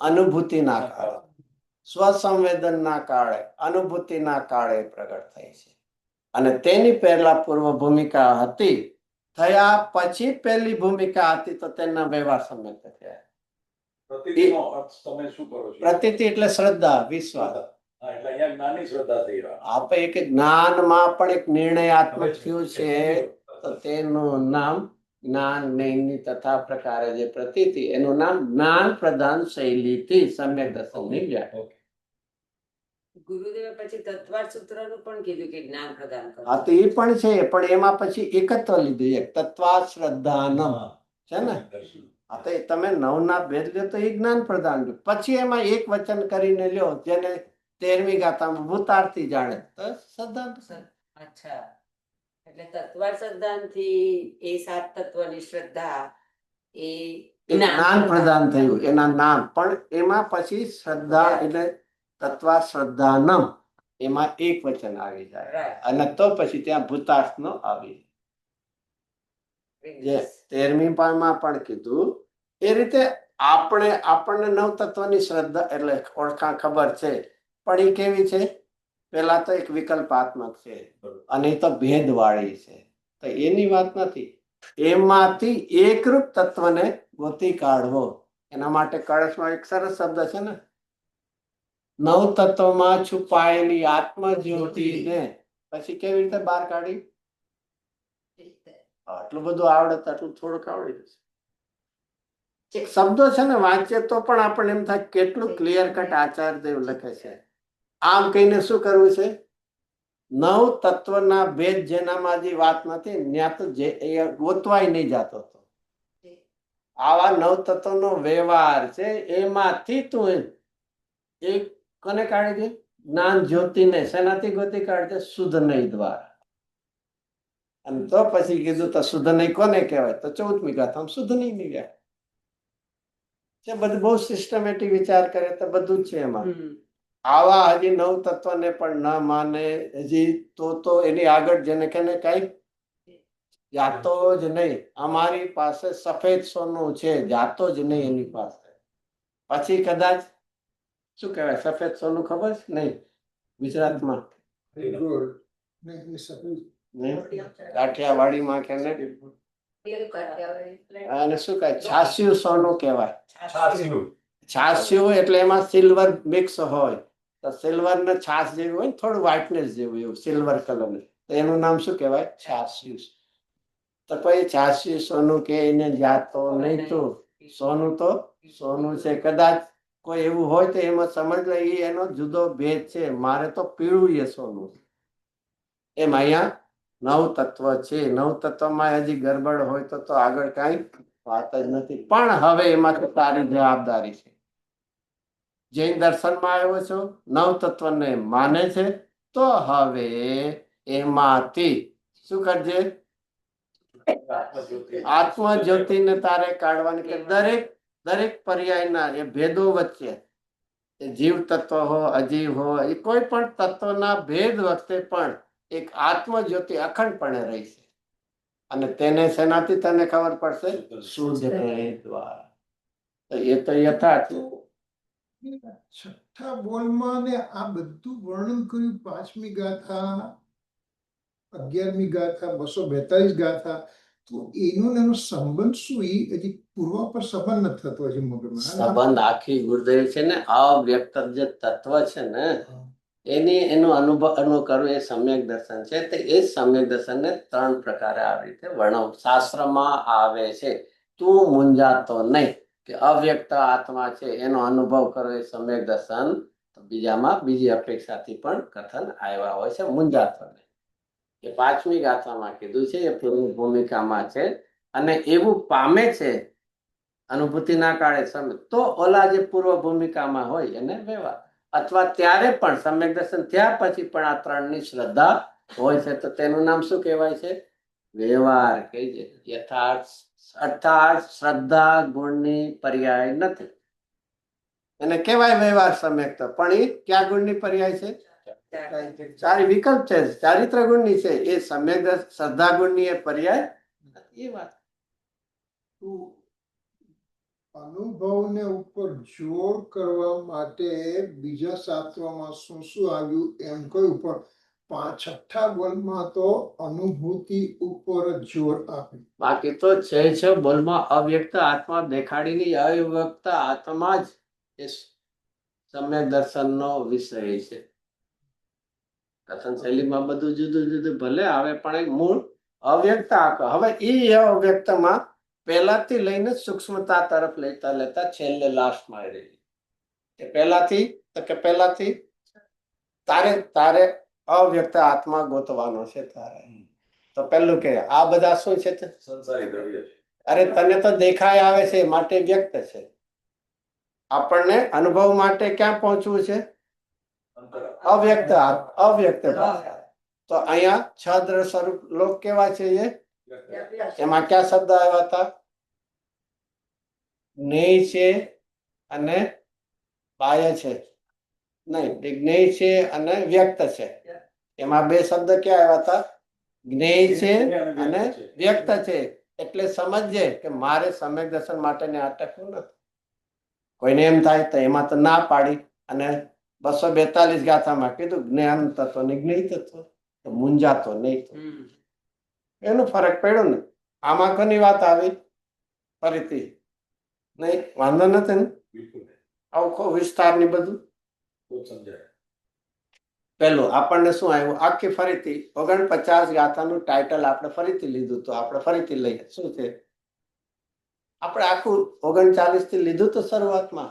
અનુભૂતિના કાળે, સ્વસંવેદનના કાળે, અનુભૂતિના કાળે પ્રગટ થઈ છે. અને તેની પહેલા પૂર્વ ભૂમિકા હતી, થયા પછી પહેલી ભૂમિકા હતી, તો તેના વ્યવહાર સમ્યક થયા. પ્રતિનિધિનો અર્થ તમે શું કરો છો? પ્રતીતિ એટલે શ્રદ્ધા, વિશ્વાસ. હા, એટલે અહીંયા જ્ઞાનની શ્રદ્ધા થઈ રહી. આપણે એક જ્ઞાનમાં પણ એક નિર્ણયાત્મક થયું છે, તો તેનું નામ જ્ઞાન જ્ઞેયની તથા પ્રકારે જે પ્રતીતિ, એનું નામ જ્ઞાન પ્રદાન શૈલીથી સમ્યક દર્શનની વ્યાખ્યા. ગુરુદેવે પછી તત્વાર્થ સૂત્રનું પણ કીધું કે જ્ઞાન પ્રદાન કરો. હા, તો એ પણ છે, પણ એમાં પછી એકત્વ લીધું, એક તત્વા શ્રદ્ધાનમ છે ને. હા, તો એ તમે નવના ભેદ લ્યો તો એ જ્ઞાન પ્રદાન. પછી એમાં એક વચન કરીને લ્યો, જેને 13મી ગાથામાં ભૂતાર્થી જાણે, તો શ્રદ્ધા. અચ્છા, એટલે તત્વાર્થ સિદ્ધાંતથી એ સાત તત્વની શ્રદ્ધા એ જ્ઞાન પ્રદાન થયું, એના નામ. પણ એમાં પછી શ્રદ્ધા એટલે તત્વા શ્રદ્ધાનમ, એમાં એક વચન આવી જાય, Right. અને તો પછી ત્યાં ભૂતાર્થનો આવી જે 13મી પામાં પણ કીધું. એ રીતે આપણને નવ તત્વની શ્રદ્ધા એટલે ઓળખાણ ખબર છે, પણ એ કેવી છે? પેલા તો એક વિકલ્પાત્મક છે, અને એ તો ભેદવાળી છે, તો એની વાત નથી. એમાંથી એકરૂપ તત્વને ગોતી કાઢવો. એના માટે કળશમાં એક સરસ શબ્દ છે ને, નવ તત્વમાં છુપાયેલી આત્મજ્યોતિને પછી કેવી રીતે બહાર કાઢી? આટલું બધું આવડે તો આટલું થોડુંક આવડી જશે. એક શબ્દો છે ને, વાંચે તો પણ આપણને એમ થાય કેટલું ક્લિયર કટ આચાર્યદેવ લખે છે. આમ કહીને શું કરવું છે? નવ તત્વના ભેદ જેનામાં જે વાત નથી, ત્યાં તો જે એ ગોતવાય નહીં જતો હતો. આવા નવ તત્વનો વ્યવહાર છે, એમાંથી તું એક કોને કાઢી દે? જ્ઞાન જ્યોતિને. શેનાથી ગોતી કાઢી દે? શુદ્ધ નહીં દ્વારા. અને તો પછી કીધું તો શુદ્ધ નહીં કોને કહેવાય? તો 14મી ગાથામાં શુદ્ધ નહીં ની વ્યાખ્યા. છે બધું બહુ સિસ્ટમેટિક વિચાર કરે તો બધું જ છે એમાં. હમ. આવા હજી નવ તત્વને પણ ન માને હજી તો એની આગળ જેને કે કઈ જાતો જ નહીં. અમારી પાસે સફેદ સોનું છે, જાતો જ નહીં એની પાસે. પછી કદાચ શું કહેવાય સફેદ સોનું ખબર છે નહીં ગુજરાતમાં ગોળ ને એ સફેદ નહીં? કાઠિયાવાડીમાં કે ને અને શું કહે છાસ્યું સોનું કહેવાય. છાસ્યું. છાસ્યું એટલે એમાં સિલ્વર મિક્સ હોય તો સિલ્વર ને છાસ જેવું હોય ને થોડું વ્હાઇટનેસ જેવું એવું સિલ્વર કલર તો એનું નામ શું કહેવાય છાસ્યું. તો પછી છાસ્યું સોનું કે એને જાતો નહીં તો સોનું તો સોનું છે. કદાચ કોઈ એવું હોય તો એમાં સમજ લે એ એનો જુદો ભેદ છે. મારે તો પીળું એ સોનું એમ અહીંયા નવ તત્વ છે. નવ તત્વમાં હજી ગરબડ હોય તો આગળ કાંઈ વાત જ નથી. પણ હવે એમાંથી તારી જવાબદારી છે. જૈન દર્શનમાં આવ્યો છો, નવ તત્વને માને છે, તો હવે એમાંથી શું કરજે આત્મજ્યોતિને તારે કાઢવાની કે દરેક પર્યાયના એ ભેદો વચ્ચે એ જીવ તત્વ હો અજીવ હો એ કોઈ પણ તત્વના ભેદ વખતે પણ એક આત્મજ્યોતિ અખંડપણે રહી છે. અને તેને શેનાથી તને ખબર પડશે શુદ્ધ હૃદય દ્વારા. તો એ તો યથાર્થ. છઠ્ઠા બોલમાં ને આ બધું વર્ણન કર્યું 5મી ગાથા 11મી ગાથા 242 ગાથા તો એનો ને એનો સંબંધ શું એ હજી પૂર્વ પર સંબંધ નથી થતો હજી મગજમાં સંબંધ આખી ગુરુદેવ છે ને અવ્યક્ત જે તત્વ છે ને એનું અનુભવ કરવું એ સમ્યક દર્શન છે. તો એ સમ્યક દર્શનને 3 પ્રકારે આવી રીતે વર્ણવ શાસ્ત્રમાં આવે છે. તું મૂંઝાતો નહીં કે અવ્યક્ત આત્મા છે એનો અનુભવ કરો એ સમ્યક દર્શન. બીજામાં બીજી અપેક્ષાથી પણ કથન આવ્યા હોય છે. મૂંઝાતો નહીં એ 5મી ગાથામાં કીધું છે એ પૂર્વ ભૂમિકામાં છે. અને એવું પામે છે અનુભૂતિના કાળે સમય તો ઓલા જે પૂર્વ ભૂમિકામાં હોય એને વ્યવહાર અથવા ત્યારે પણ સમ્યક દર્શન થયા પછી પણ આ 3ની શ્રદ્ધા હોય છે. તો તેનું નામ શું કહેવાય છે વ્યવહાર કહીએ. યથાર્થ અર્થાત શ્રદ્ધા ગુણની પર્યાય નથી એને કહેવાય વ્યવહાર સમ્યક. તો પણ એ ક્યાં ગુણની પર્યાય છે? ચારી વિકલ્પ છે ચારિત્ર ગુણની છે. એ સમ્યક શ્રદ્ધા ગુણની એ પર્યાય નથી. એ વાત અનુભવને ઉપર જોર કરવા માટે બીજા શાસ્ત્રોમાં શું શું આવ્યું એમ કહ્યું પણ છઠ્ઠા બોલમાં તો અનુભૂતિ ઉપર જોર આપ્યું. બાકી તો છે બોલમાં અવ્યક્ત આત્મા દેખાડીની અવ્યક્ત આત્મા જ એ સમ્યક દર્શનનો વિષય છે. કથન શૈલીમાં બધું જુદું જુદું ભલે આવે પણ એક મૂળ અવ્યક્ત આત્મા. હવે એ અવ્યક્તમાં પહેલાથી લઈને સૂક્ષ્મતા તરફ લેતા લેતા છેલ્લે લાસ્ટમાં રહી કે પહેલાથી તારે અવ્યક્ત આત્મા ગોતવાનો છે તારે. તો પહેલું કે આ બધા શું છે સંસારી દ્રવ્ય છે. અરે તને તો દેખાય આવે છે માટે વ્યક્ત છે. આપણને અનુભવ માટે ક્યાં પહોંચવું છે અવ્યક્ત ભાષા. તો અહીંયા 6 દ્રવ્ય સ્વરૂપ લોક કેવા છે એમાં ક્યાં શબ્દ આવ્યા હતા જ્ઞેય છે અને બાહ્ય છે નહીં જ્ઞેય છે અને વ્યક્ત છે. એમાં 2 શબ્દ ક્યાં આવ્યા હતા જ્ઞેય છે અને વ્યક્ત છે. એટલે સમજજે કે મારે સમ્યક દર્શન માટે અટકવું નથી. કોઈને એમ થાય તો એમાં તો ના પાડી અને 242 ગાથામાં કીધું જ્ઞાન તત્વ ને જ્ઞેય તત્વ તો મૂંઝાતો નહીં. એનો ફરક પડ્યો ને. આમાં કોની વાત આવી ફરીથી નહીં વાંધો નથી ને બિલકુલ આવું વિસ્તારની બધું ખૂબ સમજાય. પેલું આપણને શું આવ્યું આખી ફરીથી 49 ગાથાનું ટાઇટલ આપણે ફરીથી લીધું તો આપણે ફરીથી લઈએ શું છે આપણે આખું 39 થી લીધું તો શરૂઆતમાં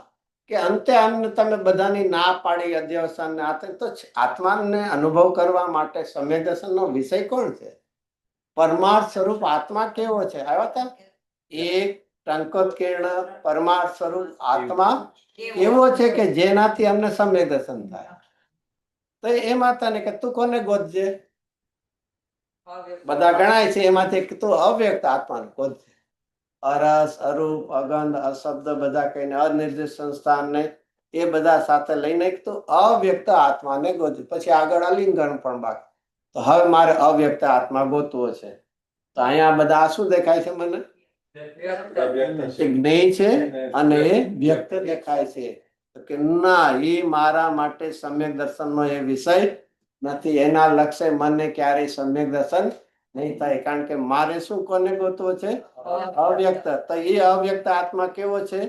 કે અંતે આમને તમે બધાની ના પાડી અધ્યવસાન ને તો આત્માને અનુભવ કરવા માટે સમ્યક દર્શનનો વિષય કોણ છે પરમાર્થ સ્વરૂપ આત્મા કેવો છે આવ્યા હતા એક ટંકોત્કીર્ણ પરમાર્થ સ્વરૂપ આત્મા એવો છે કે જેનાથી અમને સમ્યક દર્શન થાય. તો એમાં તને કે તું કોને ગોતજે બધા ગણાય છે એમાંથી તું અવ્યક્ત આત્માને ગોતજે. અરસ, અરૂપ, અગંધ, અશબ્દ બધા કહીને અનિર્દિષ્ટ સંસ્થાનને એ બધા સાથે લઈને એક તો અવ્યક્ત આત્માને ગોતી, પછી આગળ અલિંગન પણ બાકી. તો હવે મારે અવ્યક્ત આત્મા ગોતવો છે. તો અહીંયા બધા શું દેખાય છે મને? એ જ્ઞેય છે અને એ વ્યક્ત દેખાય છે. તો કે ના, એ મારા માટે સમ્યક દર્શનનો એ વિષય નથી. એના લક્ષ્ય મને ક્યારેય સમ્યક દર્શન નહીં થાય, કારણ કે મારે શું કોને ગોતવો છે? અવ્યક્ત. તો એ અવ્યક્ત આત્મા કેવો છે?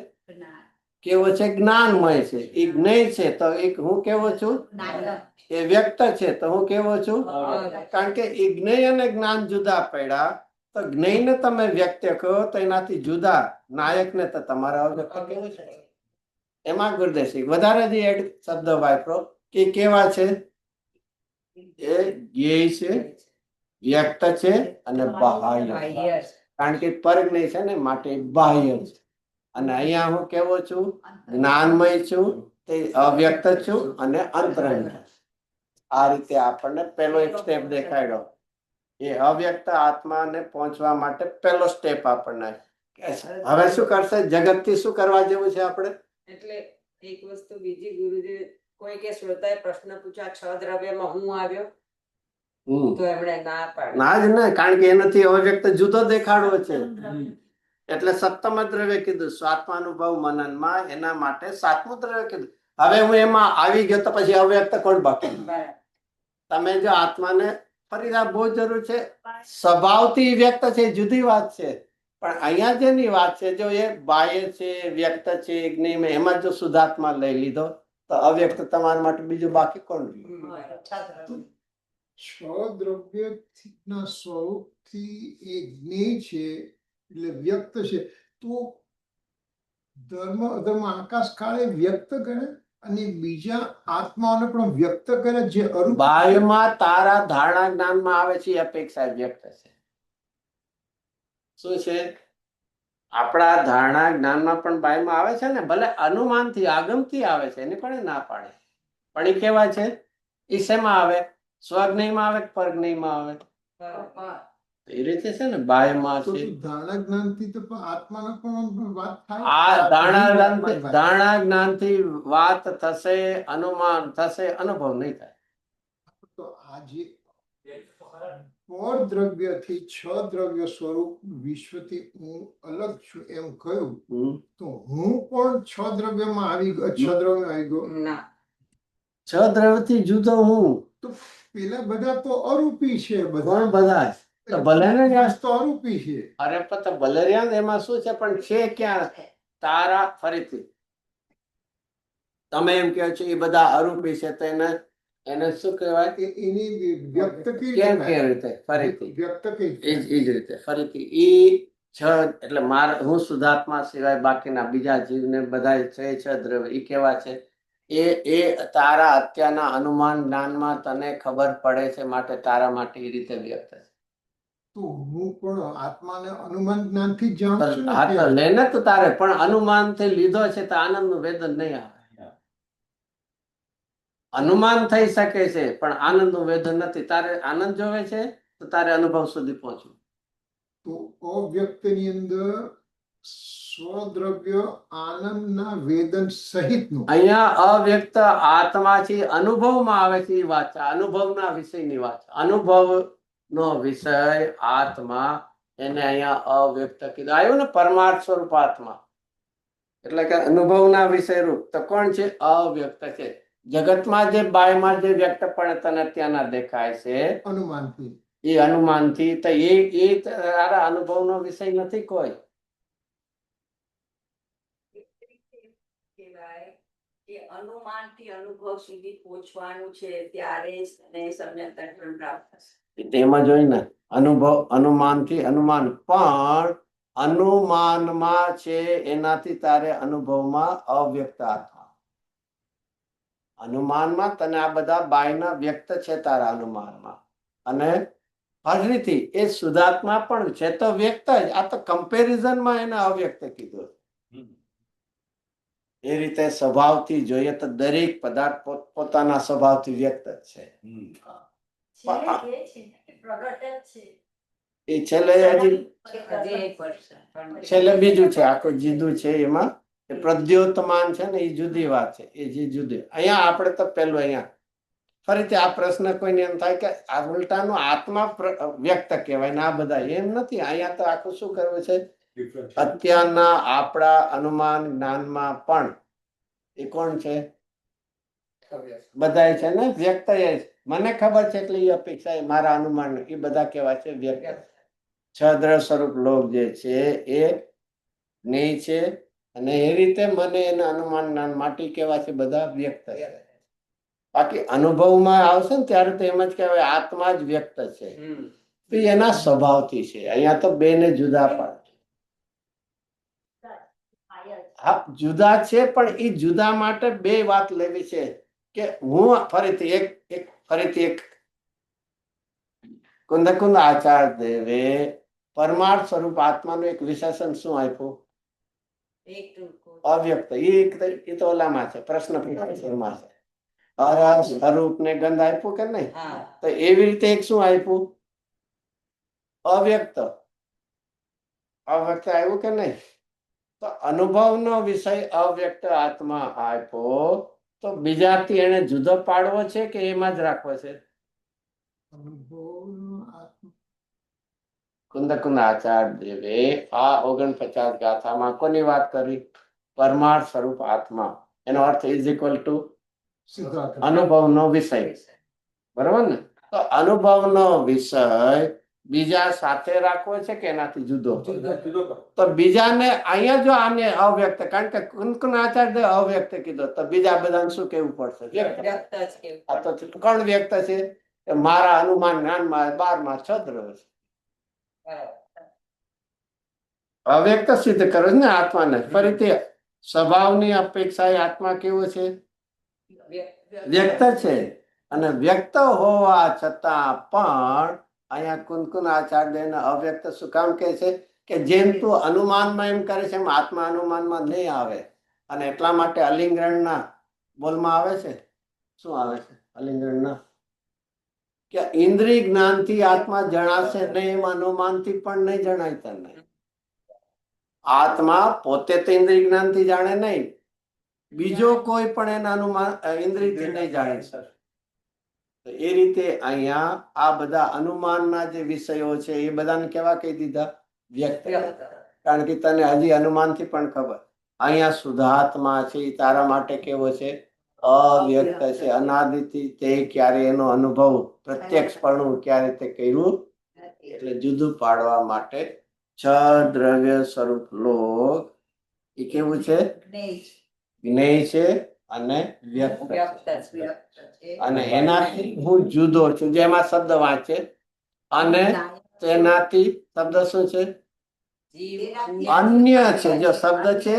કેવો છે? જ્ઞાનમય છે. એ જ્ઞેય છે તો એક હું કેવો છું? એ વ્યક્ત છે તો હું કેવો છું? કારણ કે એ જ્ઞેય અને જ્ઞાન જુદા પડ્યા. તો જ્ઞેયને તમે વ્યક્ત કહો તો એનાથી જુદા નાયકને તો તમારા અવ્યક્ત કેવું છે? એમાં ગુરુદેવસિંહ વધારે જે એડ શબ્દ વાપરો કે કેવા છે? એ જ્ઞેય છે, વ્યક્ત છે અને બાહ્ય. કારણ કે પરજ્ઞેય છે ને, માટે બાહ્ય છે. અને અહીંયા હું કેવો છું? જ્ઞાનમય છું, તે અવ્યક્ત છું અને અંતરંગ. આ રીતે આપણને પહેલો એક સ્ટેપ દેખાડ્યો. એ અવ્યક્ત આત્માને પહોંચવા માટે પહેલો સ્ટેપ આપણને. હવે શું કરશે? જગતથી શું કરવા જેવું છે આપણે? એટલે એક વસ્તુ બીજી, ગુરુદેવ કોઈ કે શ્રોતાએ પ્રશ્ન પૂછ્યા 6 દ્રવ્યમાં હું આવ્યો, તો એમણે ના પાડી. ના જ ને, કારણ કે એનાથી અવ્યક્ત જુદો દેખાડવો છે. એટલે સપ્તમ દ્રવ્ય કીધું, સ્વાત્માનુભવ મનનમાં, એના માટે સાતમું દ્રવ્ય કીધું. હવે હું એમાં આવી ગયો તો પછી અવ્યક્ત કોણ બાકી? તમે જો આત્માને, ફરી આ બહુ જરૂર છે, સ્વભાવથી વ્યક્ત છે જુદી વાત છે, પણ અહીંયા જેની વાત છે, જો એ બાહ્ય છે, વ્યક્ત છે, જ્ઞેય, એમાં જો શુદ્ધાત્મા લઈ લીધો તો અવ્યક્ત તમારા માટે બીજું બાકી કોણ રહ્યું? છ દ્રવ્ય ના સ્વરૂપથી એ જ્ઞેય છે એટલે વ્યક્ત છે. તો ધર્મ અધર્મ આકાશ કાળે વ્યક્ત કરે અને બીજા આત્માઓને પણ વ્યક્ત કરે જે અરૂપ. બાહ્યમાં તારા ધારણા જ્ઞાનમાં આવે છે એ અપેક્ષા વ્યક્ત છે. શું છે? આપણા ધારણા જ્ઞાનમાં પણ બાહ્યમાં આવે છે ને, ભલે અનુમાનથી આગમથી આવે છે, એને પણ ના પાડે, પણ એ કેવા છે? એ શેમાં આવે? સ્વજ્ઞેયમાં આવે કે પરજ્ઞેયમાં આવે? એ રીતે છે ને, બાહ્યમાં તો છે. ધારણા જ્ઞાનથી તો પણ આત્માનો પણ વાત થાય. આ ધારણા જ્ઞાનથી વાત થશે, અનુમાન થશે, અનુભવ નહીં થાય. તો આ જે પર દ્રવ્યથી છ દ્રવ્ય સ્વરૂપ વિશ્વથી હું અલગ છું એમ કહ્યું, તો હું પણ છ દ્રવ્યમાં આવી ગયો, છ દ્રવ્ય આવી ગયો. ના, છ દ્રવ્યથી જુદો હું. તો પેલા બધા તો અરૂપી છે. કોણ બધા? તો ભલે ને બધા તો અરૂપી છે. અરે પત ભલે રહ્યા, એમાં શું છે? પણ છે ક્યાં? તારા, ફરીથી તમે એમ કહો છો એ બધા અરૂપી છે, તો એને શું કહેવાય? એની વ્યક્ત કેવી કેમ રીતે કેવી રીતે? ફરીથી વ્યક્ત કેવી એ જ રીતે ફરીથી એ છ, એટલે હું શુદ્ધાત્મા સિવાય બાકીના બીજા જીવને બધા છે છ દ્રવ્ય, એ કેવા છે? એ તારા અત્યારના અનુમાન જ્ઞાનમાં તને ખબર પડે છે, માટે તારા માટે એ રીતે વ્યક્ત છે. તો હું પણ આત્માને અનુમાન જ્ઞાનથી જ જાણું છું ને. હા તો લેને તો તારે, પણ અનુમાનથી લીધો છે તો આનંદનું વેદન નહીં આવે. અનુમાન થઈ શકે છે પણ આનંદનું વેદન નથી. તારે આનંદ જોવે છે તો તારે અનુભવ સુધી પહોંચવું. તો અવ્યક્તની અંદર સ્વદ્રવ્ય આનંદના વેદન સહિતનું. અહીંયા અવ્યક્ત આત્માથી અનુભવમાં આવે છે એ વાત છે, અનુભવના વિષયની વાત છે. અનુભવનો વિષય આત્મા, એને અહીંયા અવ્યક્ત કીધું. આવ્યું ને પરમાર્થ સ્વરૂપ આત્મા, એટલે કે અનુભવના વિષય રૂપ. તો કોણ છે? અવ્યક્ત છે. જગતમાં જે બાયમાં જે વ્યક્તપણે તને ત્યાંના દેખાય છે અનુમાનથી, એ અનુમાનથી, તો એ તારા અનુભવનો વિષય નથી કોઈ. કહેવાય કે અનુમાનથી અનુભવ સુધી પહોંચવાનું છે, ત્યારે જ તને સમ્યક દર્શન પ્રાપ્ત થશે. તેમાં જોઈને અનુભવ, અનુમાનથી અનુમાન, પણ અનુમાનમાં છે એનાથી તારે અનુભવમાં અવ્યક્ત આત્મા. અનુમાનમાં તને આ બધા બાયના વ્યક્ત છે તારા અનુમાનમાં, અને ફરીથી એ શુદ્ધાત્મા પણ છે તો વ્યક્ત જ. આ તો કમ્પેરિઝનમાં એને અવ્યક્ત કીધું. એ રીતે સ્વભાવથી જોઈએ તો દરેક પદાર્થ પોતાના સ્વભાવથી વ્યક્ત જ છે. પ્રગટ જ છે. એ છેલ્લે હજી હજી એક વર્ષ પણ છેલ્લે બીજું છે, આખું જીદું છે એમાં એ પ્રદ્યોતમાન છે ને એ જુદી વાત છે, એ જે જુદી. અહીંયા આપણે તો પેલું અહીંયા ફરીથી આ પ્રશ્ન કોઈને એમ થાય કે આ ઉલટાનું આત્મા વ્યક્ત કહેવાય ને આ બધા, એમ નથી. અહીંયા તો આખું શું કરવું છે, Different. અત્યારના આપણા અનુમાન જ્ઞાનમાં પણ એ કોણ છે, બધાય છે ને વ્યક્ત. મને ખબર છે એટલે એ અપેક્ષા એ મારા અનુમાન એ બધા કેવા છે, વ્યક્ત. છદ્ર સ્વરૂપ લોક જે છે એ જ્ઞેય છે, અને એ રીતે મને એના અનુમાન જ્ઞાન માટે કેવા છે, બધા વ્યક્ત છે. બાકી અનુભવમાં આવશે ને ત્યારે તો એમ જ કહેવાય આત્મા જ વ્યક્ત છે. તો એ એના સ્વભાવથી છે. અહીંયા તો બે ને જુદા પાડ. હા જુદા છે, પણ એ જુદા માટે બે વાત લેવી છે કે હું ફરીથી એક કુંદ આચાર્ય દેવે પરમાર્થ સ્વરૂપ આત્માનું એક વિશેષણ શું આપ્યું, એક ટૂંકું અવ્યક્ત. એ તો ઓલામાં છે, પ્રશ્ન એમાં છે. સ્વરૂપ ને ગંધ આપ્યું કે નહીં, હા તો એવી રીતે એક શું આપ્યું, અવ્યક્ત. અવ્યક્ત આવ્યું કે નહીં. તો અનુભવનો વિષય અવ્યક્ત આત્મા આપ્યો, તો બીજાથી એને જુદો પાડવો છે કે એમાં જ રાખવો છે. અનુભવનો આત્મા કુંદ આચાર્ય દેવે આ 49 ગાથામાં કોની વાત કરી, પરમાર્થ સ્વરૂપ આત્મા. એનો earth is equal to Siddharth અનુભવનો વિષય. બરાબર ને. તો અનુભવનો વિષય બીજા સાથે રાખવો છે કે એનાથી જુદો. જુદો કરો. તો બીજાને અહીંયા જો આને અવ્યક્ત, કારણ કે કુંદ આચાર્ય દેવ અવ્યક્ત કીધો, તો બીજા બધાને શું કેવું પડશે, વ્યક્ત. વ્યક્ત જ કેવું. આ તો કોણ વ્યક્ત છે, કે મારા અનુમાન જ્ઞાનમાં 12 છદ્ર છે. બરાબર. અવ્યક્ત સિદ્ધ કરો ને આત્માને. ફરીથી સ્વભાવની અપેક્ષાએ આત્મા કેવો છે, વ્યક્ત છે. અને વ્યક્ત હોવા છતાં પણ અહીંયા કુંદ આચાર્ય અવ્યક્ત શું કામ કે છે, કે જેમ તું અનુમાનમાં એમ કરે છે એમ આત્મા અનુમાનમાં નહીં આવે. અને એટલા માટે અલિંગણના બોલમાં આવે છે, શું આવે છે અલિંગણના, કે ઇન્દ્રિય જ્ઞાનથી આત્મા જણાશે નહીં, એમ અનુમાનથી પણ નહીં જણાય તને. આત્મા પોતે તો ઇન્દ્રિય જ્ઞાનથી જાણે નહીં, બીજો કોઈ પણ એના અનુમાન ઇન્દ્રિયથી નહીં જાણી શકે. તો એ રીતે અહીંયા આ બધા અનુમાનના જે વિષયો છે એ બધાને કેવા કહી દીધા, વ્યક્ત. કારણ કે તને હજી અનુમાનથી પણ ખબર. અહીંયા શુદ્ધાત્મા છે એ તારા માટે કેવો છે, અવ્યક્ત છે. અનાદિથી તે ક્યારે એનો અનુભવ પ્રત્યક્ષપણું ક્યારે તે કર્યું, એટલે જુદું પાડવા માટે છ દ્રવ્ય સ્વરૂપ લોક એ કેવું છે, જ્ઞેય છે અને વ્યક્ત છે. વ્યક્ત જ. અને એનાથી હું જુદો છું, જેમાં શબ્દ વાંચે. અને તેનાથી શબ્દ શું છે, જીવ અન્ય છે. જો શબ્દ છે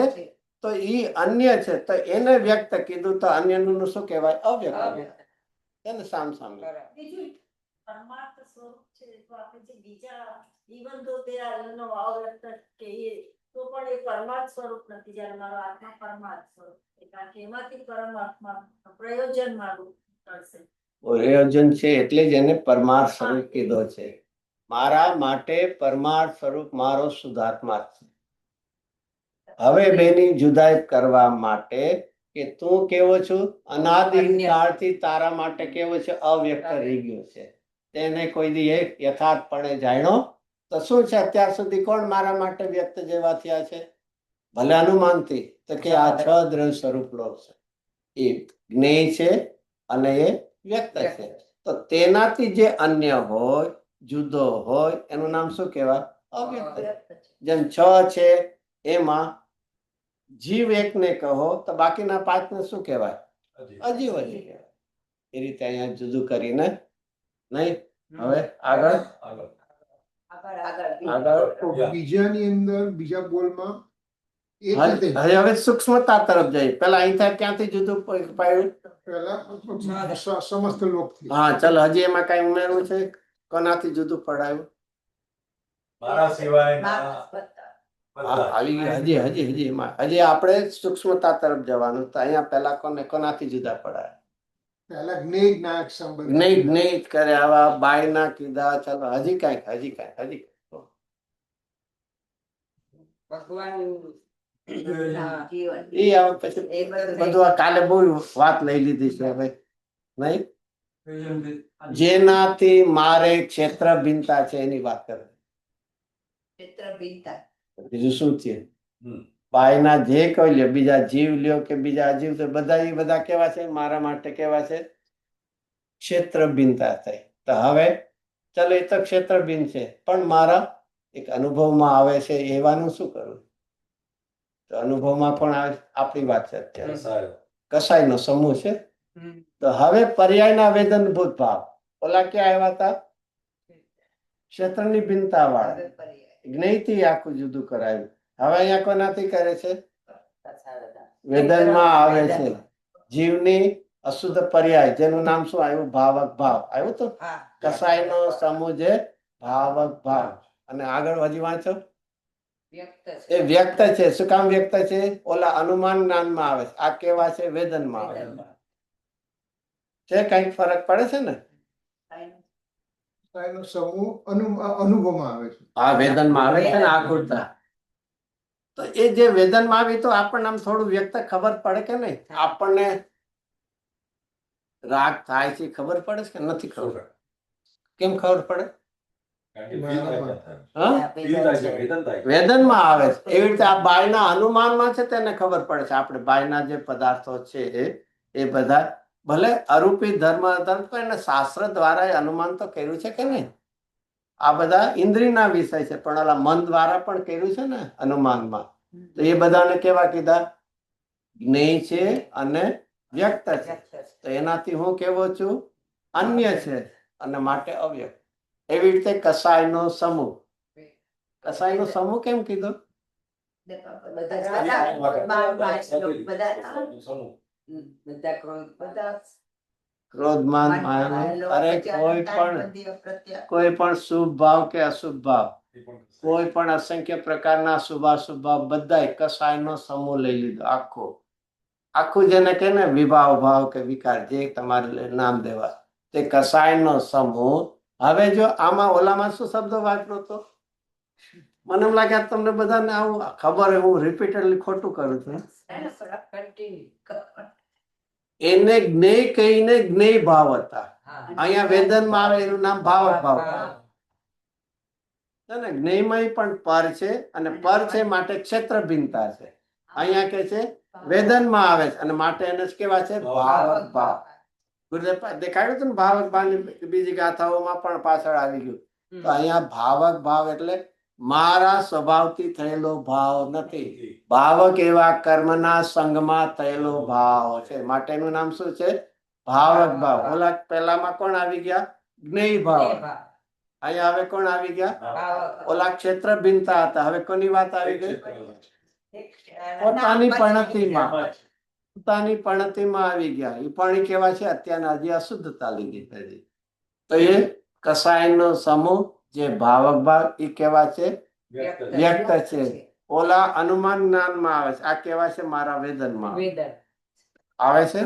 તો ઈ અન્ય છે, તો એને વ્યક્ત કીધું, તો અન્યનું શું કહેવાય, અવ્યક્ત. અવ્યક્ત. એને સામ. બરાબર. બીજું પરમાર્થ સ્વરૂપ છે, તો આપણે જે બીજા even though they are, અવ્યક્ત કહીએ તો પણ એ પરમાર્થ સ્વરૂપ નથી. જ્યારે મારો આત્મા પરમાર્થ સ્વરૂપ છે, કારણ કે એમાંથી પરમાત્મા પ્રયોજન મારું કરશે. પ્રયોજન છે એટલે જ એને પરમાર્થ સ્વરૂપ કીધો છે. મારા માટે પરમાર્થ સ્વરૂપ મારો શુદ્ધાત્મા છે. હવે બેની જુદાઈ કરવા માટે કે તું કેવો છું, અનાદિ કાળથી તારા માટે કેવો છે, અવ્યક્ત રહી ગયો છે. તેને કોઈ દી એક યથાર્થપણે જાણ્યો તો શું છે, અત્યાર સુધી કોણ મારા માટે વ્યક્ત જેવા થયા છે, ભલે અનુમાનથી, તો કે આ છ દ્રવ્ય સ્વરૂપ લોક છે, એ જ્ઞેય છે અને એ વ્યક્ત છે. તો તેનાથી જે અન્ય હોય, જુદો હોય, એનું નામ શું કહેવાય, અવ્યક્ત. જેમ છ છે એમાં જીવ એકને કહો તો બાકીના 5 ને શું કહેવાય, અજીવ કહેવાય. એ રીતે અહીંયા જુદું કરીને નહીં. હવે આગળ તો બીજાની અંદર બીજા બોલમાં એ જ રીતે હવે સૂક્ષ્મતા તરફ જઈએ. પેલા અહીં થાય ક્યાંથી જુદું પાડ્યું, પહેલા સમસ્ત લોકથી. હા ચાલો, હજી એમાં કઈ ઉમેરવું છે, કોનાથી જુદું પડાયું, મારા સિવાય આવી ગયું. હજી એમાં હજી આપણે સૂક્ષ્મતા તરફ જવાનું. તો અહીંયા પેલા કોનાથી જુદા પડાય, પહેલા જ્ઞેય જ્ઞાયક સંબંધ. જ્ઞેય કરે. આવા બાય ના કીધા. ચાલો હજી કાંઈક ભગવાન જીવન એ હવે પછી એ બધું બધું આ કાલે બહુ વાત લઈ લીધી છે હવે નહીં. જેનાથી મારે ક્ષેત્ર ભિન્નતા છે એની વાત કરે. ક્ષેત્ર ભિન્નતા બીજું શું છે? હમ. બાયના જે કોઈ લ્યો, બીજા જીવ લ્યો કે બીજા અજીવ, તો બધા એ બધા કેવા છે? મારા માટે કેવા છે? ક્ષેત્ર ભિન્નતા થઈ. તો હવે ચલો, એ તો ક્ષેત્ર ભિન્ન છે, પણ મારા એક અનુભવમાં આવે છે, એવાનું શું કરવું? તો અનુભવમાં પણ આવે. આપણી વાત છે અત્યારે સારું. કસાયનો સમૂહ છે. હમ. તો હવે પર્યાયના વેદનભૂત ભાવ, ઓલા ક્યાં આવ્યા હતા? ક્ષેત્રની ભિન્નતા વાળા હવે પર્યાય. જ્ઞેયથી આખું જુદું કરાયું. હવે અહીંયા કોનાથી કરે છે? કસાય. વેદનમાં આવે છે જીવની અશુદ્ધ પર્યાય, જેનું નામ શું આવ્યું? ભાવક ભાવ આવ્યું. તો હા કસાયનો સમૂહ છે ભાવક ભાવ. અને આગળ હજી વાંચો. વ્યક્ત એ છે વ્યક્ત છે. શું કામ વ્યક્ત છે? ઓલા અનુમાન જ્ઞાનમાં આવે છે, આ કેવા છે? વેદનમાં આવે છે. કઈક ફરક પડે છે ને? એનો સમૂહ અનુભવમાં આવે છે. આ વેદનમાં આવે છે ને આકૃતા. તો એ જે વેદનમાં આવી, તો આપણને આમ થોડું વ્યક્ત ખબર પડે કે નહીં? આપણને રાગ થાય છે ખબર પડે છે કે નથી ખબર? કેમ ખબર પડે? હા, વેદનમાં આવે છે. એવી રીતે આ બાયના અનુમાનમાં છે તેને ખબર પડે છે. આપણે બાયના જે પદાર્થો છે એ બધા ભલે અરૂપી ધર્મ તો એને શાસ્ત્ર દ્વારા એ અનુમાન તો કર્યું છે કે નહીં? આ બધા ઇન્દ્રિયના વિષય છે, પણ ઓલા મન દ્વારા પણ કર્યું છે ને અનુમાનમાં. તો એ બધાને કેવા કીધા? જ્ઞેય છે અને વ્યક્ત છે. તો એનાથી હું કેવો છું? અન્ય છે અને માટે અવ્યક્ત. એવી રીતે કસાયનો સમૂહ. કસાયનો સમૂહ કેમ કીધો? બધા ક્રોધમાન માયાનો. અરે કોઈ પણ શુભ ભાવ કે અશુભ ભાવ, કોઈ પણ અસંખ્ય પ્રકારના શુભાશુભ ભાવ, બધા કસાયનો સમૂહ લઈ લીધો. આખું જેને કે ને વિભાવ ભાવ કે વિકાર, જે તમારે નામ દેવા, તે કસાયનો સમૂહ. હવે જો આમાં ઓલામાં શું શબ્દ વાપર્યો હતો? મને એમ લાગે તમને બધાને આવું ખબર હોય, હું રિપીટેડલી ખોટું કરું છું. એને જ્ઞેય કહીને જ્ઞેય ભાવ હતા. અહીંયા વેદનમાં આવે એનું નામ ભાવક ભાવ છે ને. જ્ઞેયમય પણ પર છે, અને પર છે માટે ક્ષેત્ર ભિન્નતા છે. અહીંયા કે છે વેદનમાં આવે છે અને માટે એને કેવા છે? ભાવક ભાવ. ગુરુદેવ દેખાડ્યું હતું ને ભાવક ભાવની બીજી ગાથાઓમાં પણ પાછળ આવી ગયું. તો અહીંયા ભાવક ભાવ એટલે મારા સ્વભાવથી થયેલો ભાવ નથી. ભાવક એવા કર્મના સંગમાં થયેલો ભાવ છે, માટેનું નામ શું છે? ભાવક ભાવ. ઓલા પહેલામાં કોણ આવી ગયા? જ્ઞેય ભાવ. અહીંયા હવે કોણ આવી ગયા? ઓલા ક્ષેત્ર ભિન્નતા હતા. હવે કોની વાત આવી ગઈ? પોતાની પણતીમાં આવી ગયા. એ પણ કેવા છે? અત્યારના હજી અશુદ્ધતા લીધી થઈ. તો એ કસાયનો સમૂહ જે ભાવક ભાવ, એ કેવા છે? વ્યક્ત છે. ઓલા અનુમાન જ્ઞાનમાં આવે છે, આ કેવા છે? મારા વેદનમાં આવે છે.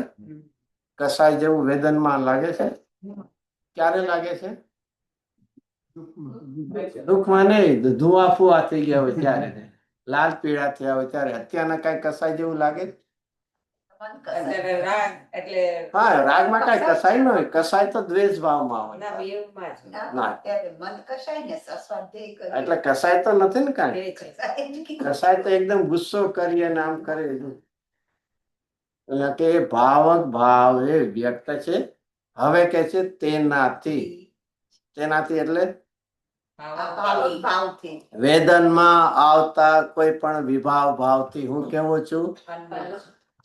કસાય જેવું વેદનમાં લાગે છે. ક્યારે લાગે છે? દુઃખમાં નહીં, ધુઆ ફુઆ થઈ ગયા હોય ત્યારે, લાલ પીળા થયા હોય ત્યારે. અત્યારના કઈ કસાય જેવું લાગે? હા, રાગમાં કઈ કસાય ન હોય. કસાય તો દ્વેષ ભાવમાં હોય. એટલે કસાય તો નથી ને કઈ. કસાય તો એકદમ ગુસ્સો કરી અને આમ કરે. એટલે કે ભાવક ભાવ એ વ્યક્ત છે. હવે કે છે તેનાથી એટલે વેદનમાં આવતા કોઈ પણ વિભાવ ભાવથી હું કેવો છું?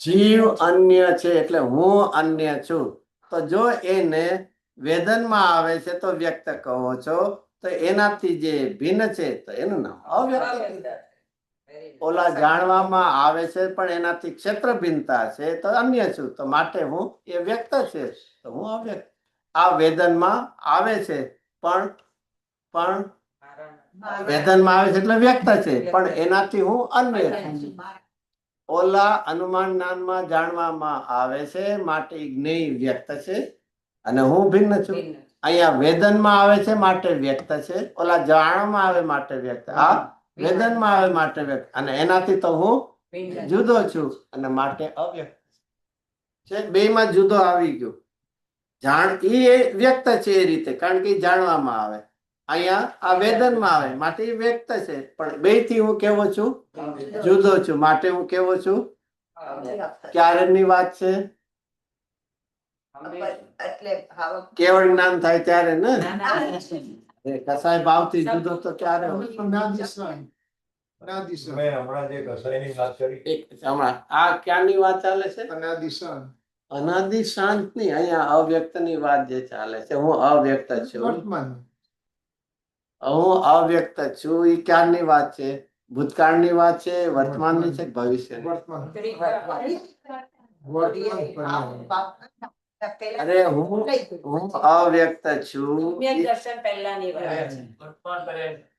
જીવ અન્ય છે એટલે હું અન્ય છું. તો જો એને વેદનમાં આવે છે તો વ્યક્ત કહો છો, તો એનાથી જે ભિન્ન છે તો એનું નામ અવ્યક્ત. ઓલા જાણવામાં આવે છે પણ એનાથી ક્ષેત્ર ભિન્નતા છે તો અન્ય છું, તો માટે હું એ વ્યક્ત છે તો હું અવ્યક્ત. આ વેદનમાં આવે છે પણ વેદનમાં આવે છે એટલે વ્યક્ત છે, પણ એનાથી હું અન્ય છું. ઓલા અનુમાન જ્ઞાનમાં જાણવામાં આવે છે માટે જ્ઞેય વ્યક્ત છે અને હું ભિન્ન છું. અહીંયા વેદનમાં આવે છે માટે વ્યક્ત છે, ઓલા જાણવામાં આવે માટે વ્યક્ત. આ વેદનમાં આવે માટે વ્યક્ત, અને એનાથી તો હું જુદો છું અને માટે અવ્યક્ત છે. બેયમાં જુદો આવી ગયો. જાણ એ વ્યક્ત છે એ રીતે, કારણ કે ઈ જાણવામાં આવે. અહીંયા આ વેદનમાં આવે માટે ઈ વ્યક્ત છે, પણ બેયથી હું કેવો છું? જુદો છું. માટે હું કેવો છું? ક્યારેની વાત છે? એટલે ભાવ કેવળ જ્ઞાન થાય ત્યારે ને. ના, ના. એ કસાય ભાવથી જુદો તો ક્યારે હોય? અનાદિશાન અનાદિશાન મેં હમણાં જે કસાઈની વાત કરી એક હમણાં આ ક્યાંની વાત ચાલે છે? અનાદિશાન અનાદિ શાંત ની, અહીંયા અવ્યક્ત ની વાત જે ચાલે છે. હું અવ્યક્ત છું. વર્તમાન હું અવ્યક્ત છું. એ ક્યારની વાત છે? ભૂતકાળની વાત છે, વર્તમાનની છે, ભવિષ્યની? વર્તમાન અરે હું અવ્યક્ત છું. સમ્યક દર્શન પહેલાની વાત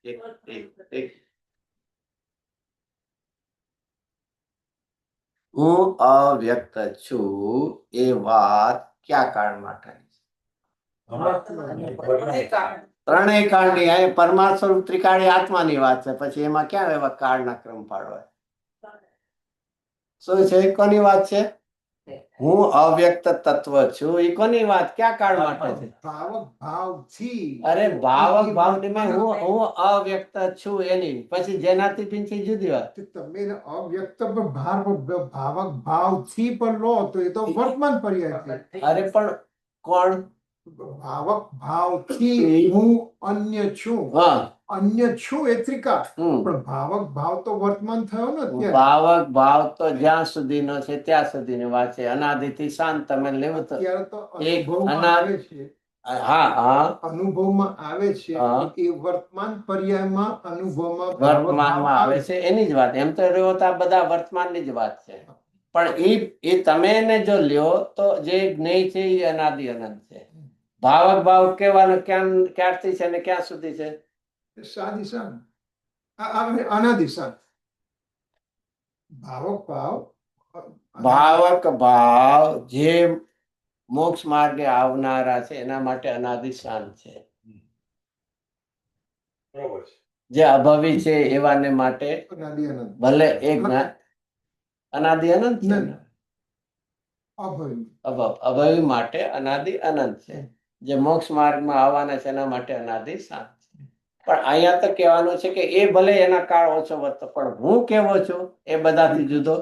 એક- એક. હું અવ્યક્ત છું એ વાત ક્યાં કાળ માટે? ત્રણેય કાળની. આ પરમાર્થ સ્વરૂપ ત્રિકાળી આત્માની વાત છે. પછી એમાં ક્યાં એવા કાળના ક્રમ પાડવા? શું છે? કોની વાત છે? હું અવ્યક્ત તત્વ છું. એ કોની વાત? ક્યાં કાળ માટે છે? ભાવક ભાવથી અરે ભાવક ભાવની હું અવ્યક્ત છું એની. પછી જેનાથી પીછી જુદી વાત. તમે એને અવ્યક્ત પર ભાવક ભાવથી પણ લો તો એ તો વર્તમાન પર્યાય છે. અરે પણ કોણ? ભાવક ભાવથી હું અન્ય છું, હા. અન્ય છું એ ત્રિકાળ, હમ. પણ ભાવક ભાવ તો વર્તમાન થયો ને અત્યારે. ભાવક ભાવ તો જ્યાં સુધીનો છે ત્યાં સુધીની વાત છે. અનાદિથી શાંત તમે લેવો તો અત્યારે તો એક અનુભવમાં અનાદ- આવે છે, હા હા અનુભવમાં આવે છે. હા. એ વર્તમાન પર્યાયમાં અનુભવમાં ભાવક વર્તમાનમાં ભાવ આવે છે એની જ વાત. એમ તો રહ્યો તો આ બધા વર્તમાનની જ વાત છે. પણ એ તમે એને જો લ્યો તો જે જ્ઞેય છે એ અનાદિ અનંત છે. ભાવક ભાવ કેવાનો ક્યારથી છે ને ક્યાં સુધી છે? સાદિશાન અનાદિશાન ભાવક ભાવ ભાવક ભાવ જે મોક્ષ માર્ગે આવનારા છે એના માટે અનાદિ શાંત છે. બરોબર છે. જે અભવી છે એવાને માટે અનાદિ અનંત ભલે એક અનાદિ અનંત છે ને? અભય અભવી માટે અનાદિ અનંત છે. જે મોક્ષ માર્ગમાં આવવાના છે એના માટે અનાદિ શાંત છે. પણ અહીંયા તો કહેવાનું છે કે એ ભલે એના કાળ ઓછો વધતો, પણ હું કેવો છું એ બધાથી જુદો,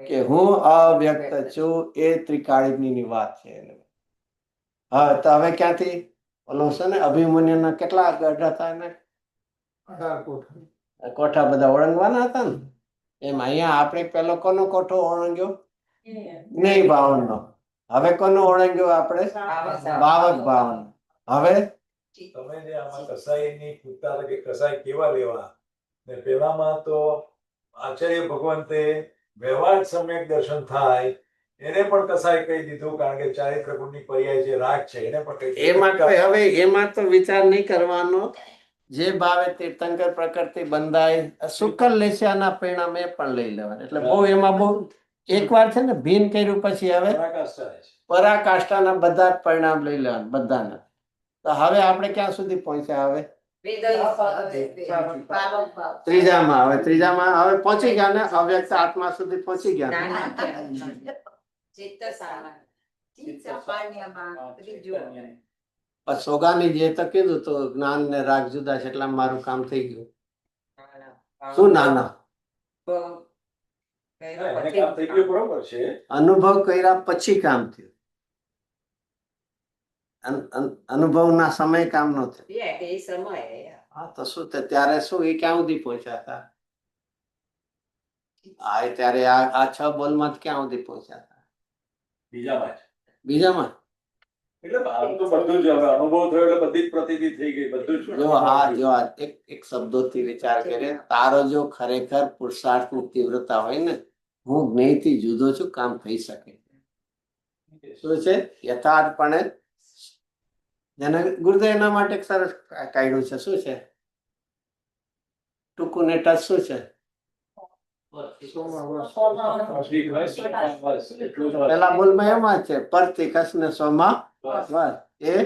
કે હું અવ્યક્ત છું એ ત્રિકાળની વાત છે. હા, તો હવે ક્યાંથી ઓલો છે ને અભિમન્યુના કેટલા ગઢ હતા ને? 18 કોઠા. કોઠા બધા ઓળંગવાના હતા ને? એમ અહીંયા આપણે પેલો કોનો કોઠો ઓળંગ્યો? જ્ઞેય ભાવનો. હવે કોનો ઓળંગ્યો આપણે? ભાવક ભાવનો. હવે તમે જે આમાં કસાઈની પૂછતા હતા કે કસાઈ કેવા લેવા, ને પેલામાં તો આચાર્ય ભગવંતે વ્યવહાર સમ્યક દર્શન થાય એને પણ કસાઈ કહી દીધું, કારણ કે ચારિત્ર ગુણની પર્યાય જે રાગ છે એને પણ કહી દીધું. એમાં કોઈ હવે એમાં તો વિચાર નહીં કરવાનો. જે ભાવે તીર્થંકર પ્રકૃતિ બંધાય શુકલ લેસ્યાના પરિણામે પણ લઈ લેવાનું. એટલે બહુ એમાં બહુ એકવાર છે ને ભીન કર્યું પછી હવે પરાકાષ્ઠા છે. પરાકાષ્ઠાના બધા જ પરિણામ લઈ લેવાનું બધાના. તો હવે આપણે ક્યાં સુધી પહોંચ્યા? હવે ત્રીજામાં. હવે ત્રીજામાં હવે પહોંચી ગયા ને? અવ્યક્ત આત્મા સુધી પહોંચી ગયા ને? ચિત્ત સારા પણ સોગાની જે તો કીધું તો જ્ઞાન ને રાગ જુદા છે એટલે મારું કામ થઈ ગયું. શું નાના એને કામ થઈ ગયું, બરોબર છે. અનુભવ કર્યા પછી કામ થયું. અનુભવના સમય કામ નો થયું. એ સમય હા, તો શું ત્યારે શું એ ક્યાં સુધી પહોંચ્યા હતા? હા, ત્યારે આ 6 બોલમાં ક્યાં સુધી પહોંચ્યા હતા? બીજામાં જ. બીજામાં એટલે આમ તો બધું જ હવે અનુભવ થયો એટલે બધી જ પ્રતીતિ થઈ ગઈ, બધું જ. જો આ એક શબ્દોથી વિચાર કરીએ. તારો જો ખરેખર પુરુષાર્થની તીવ્રતા હોય ને, હું જ્ઞેયથી જુદો છું, કામ થઈ શકે. શું છે? યથાર્થપણે જેને ગુરુદેવ એના માટે એક સરસ કાઢ્યું છે. શું છે? ટૂંકું ને ટચ શું છે? પેલા બોલમાં એમાં છે પરથી કસને સોમાં બસ. એ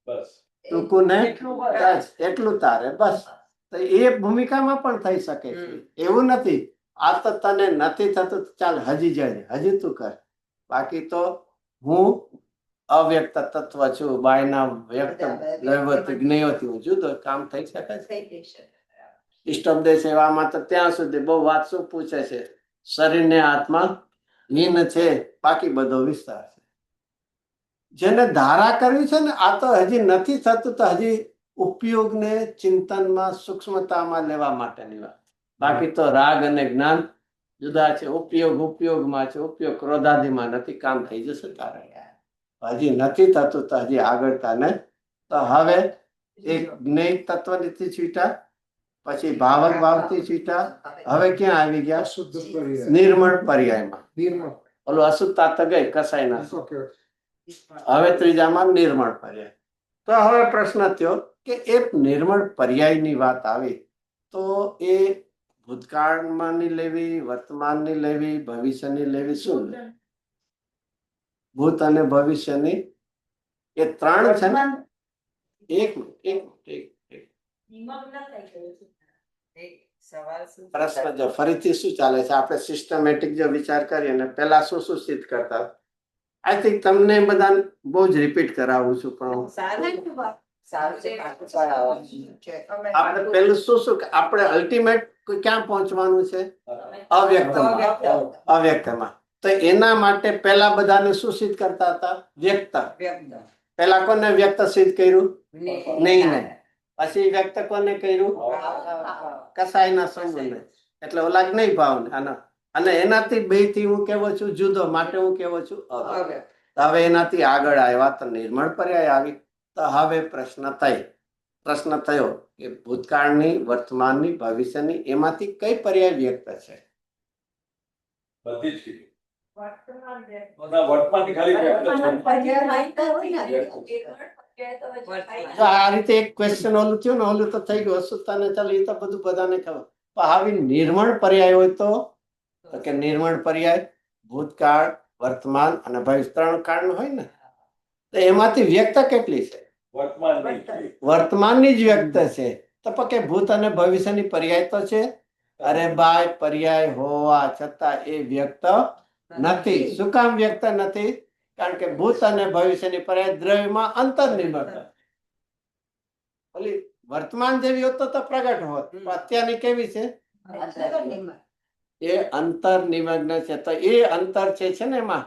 બસ. ટૂંકું ને ટચ એટલું તારે બસ. તો એ ભૂમિકામાં પણ થઈ શકે છે. એવું નથી આ તો તને નથી થતું, ચાલ હજી જાય, હજી તું કર. બાકી તો હું અવ્યક્ત તત્વ છું, બાયના વ્યક્ત દૈવત જ્ઞેયોથી હું જુદો, કામ થઈ શકે છે. થઈ શકે. ઇષ્ટોપદેશ સેવામાં તો ત્યાં સુધી બહુ વાત શું પૂછે છે, શરીરને આત્મા લીન છે, બાકી બધો વિસ્તાર છે. જેને ધારા કરવી છે ને, આ તો હજી નથી થતું, તો હજી ઉપયોગને ચિંતનમાં સૂક્ષ્મતામાં લેવા માટેની વાત. બાકી તો રાગ અને જ્ઞાન જુદા છે, ઉપયોગમાં છે, ઉપયોગ ક્રોધાદિમાં નથી, કામ થઈ જશે તારે. હજી નથી થતું તો હજી આગળ તાને. તો હવે એક જ્ઞેય તત્વથી છૂટા, પછી ભાવક ભાવથી છૂટા, હવે ક્યાં આવી ગયા? શુદ્ધ પર્યાય. નિર્મળ પર્યાયમાં. નિર્મળ. ઓલું અશુદ્ધતા તો ગઈ, કસાયના. ઓકે. હવે ત્રીજામાં નિર્મળ પર્યાય. તો હવે પ્રશ્ન થયો કે એ નિર્મળ પર્યાયની વાત આવી તો એ ભૂતકાળમાંની લેવી, વર્તમાનની લેવી, ભવિષ્યની લેવી, શું લેવી? ભૂત અને ભવિષ્યની એ ત્રણ છે ને. એક નિમગ્ન થઈ ગયું છે. એક સવાલ શું પ્રશ્ન જો ફરીથી શું ચાલે છે, આપણે સિસ્ટમેટિક જો વિચાર કરીએ ને, પહેલા શું શું સિદ્ધ કરતા, આઈ થિંક તમને બધા બહુ જ રિપીટ કરાવું છું, પણ સારું સારું છે, પાછું પડાવો. આપણે પેલું શું શું આપણે અલ્ટિમેટ ક્યાં પહોંચવાનું છે? અવ્યક્તમાં. અવ્યક્તમાં. તો એના માટે પહેલા બધાને શું સિદ્ધ કરતા હતા? વ્યક્ત. વ્યક્ત. પહેલા કોને વ્યક્ત સિદ્ધ કર્યું? નહીં. નહીં. પછી વ્યક્ત કોને કર્યું? કસાયના સંબંધ. એટલે ઓલા નહીં ભાવને આના, અને એનાથી બે થી હું કેવો છું? જુદો, માટે હું કેવો છું? અવ્યક્ત. હવે એનાથી આગળ આવ્યા તો નિર્મળ પર્યાય આવી. તો હવે પ્રશ્ન થયો કે ભૂતકાળની, વર્તમાનની, ભવિષ્યની એમાંથી કઈ પર્યાય વ્યક્ત છે? બધી જ કીધી. વર્તમાન વ્યક્તિ. વર્તમાનની ખાલી વ્યક્ત છે. વર્તમાન પર્યાય હોય ને, વ્યક્ત. એક પર્યાય તો હજી વર્તમાન. જો આ રીતે એક ક્વેશ્ચન ઓલું થયું ને, ઓલું તો થઈ ગયું અશુદ્ધતાને, ચાલ એ તો બધું બધાને ખબર. પણ આવી નિર્મળ પર્યાય હોય તો કે નિર્મળ પર્યાય ભૂતકાળ, વર્તમાન અને ભવિષ્ય ત્રણ કાળનો હોય ને, તો એમાંથી વ્યક્ત કેટલી છે? વર્તમાનની. વર્તમાનની જ વ્યક્ત છે. તો કે ભૂત અને ભવિષ્યની પર્યાય તો છે. અરે ભાઈ, પર્યાય હોવા છતાં એ વ્યક્ત નથી. શું કામ વ્યક્ત નથી? કારણ કે ભૂત અને ભવિષ્યની પર્યાય દ્રવ્યમાં અંતર્નિર્ભર. ઓલી વર્તમાન જેવી હોત તો પ્રગટ હોત, પણ અત્યારની કેવી છે? એ અંતર નિમગ્ન છે. તો એ અંતર છે ને એમાં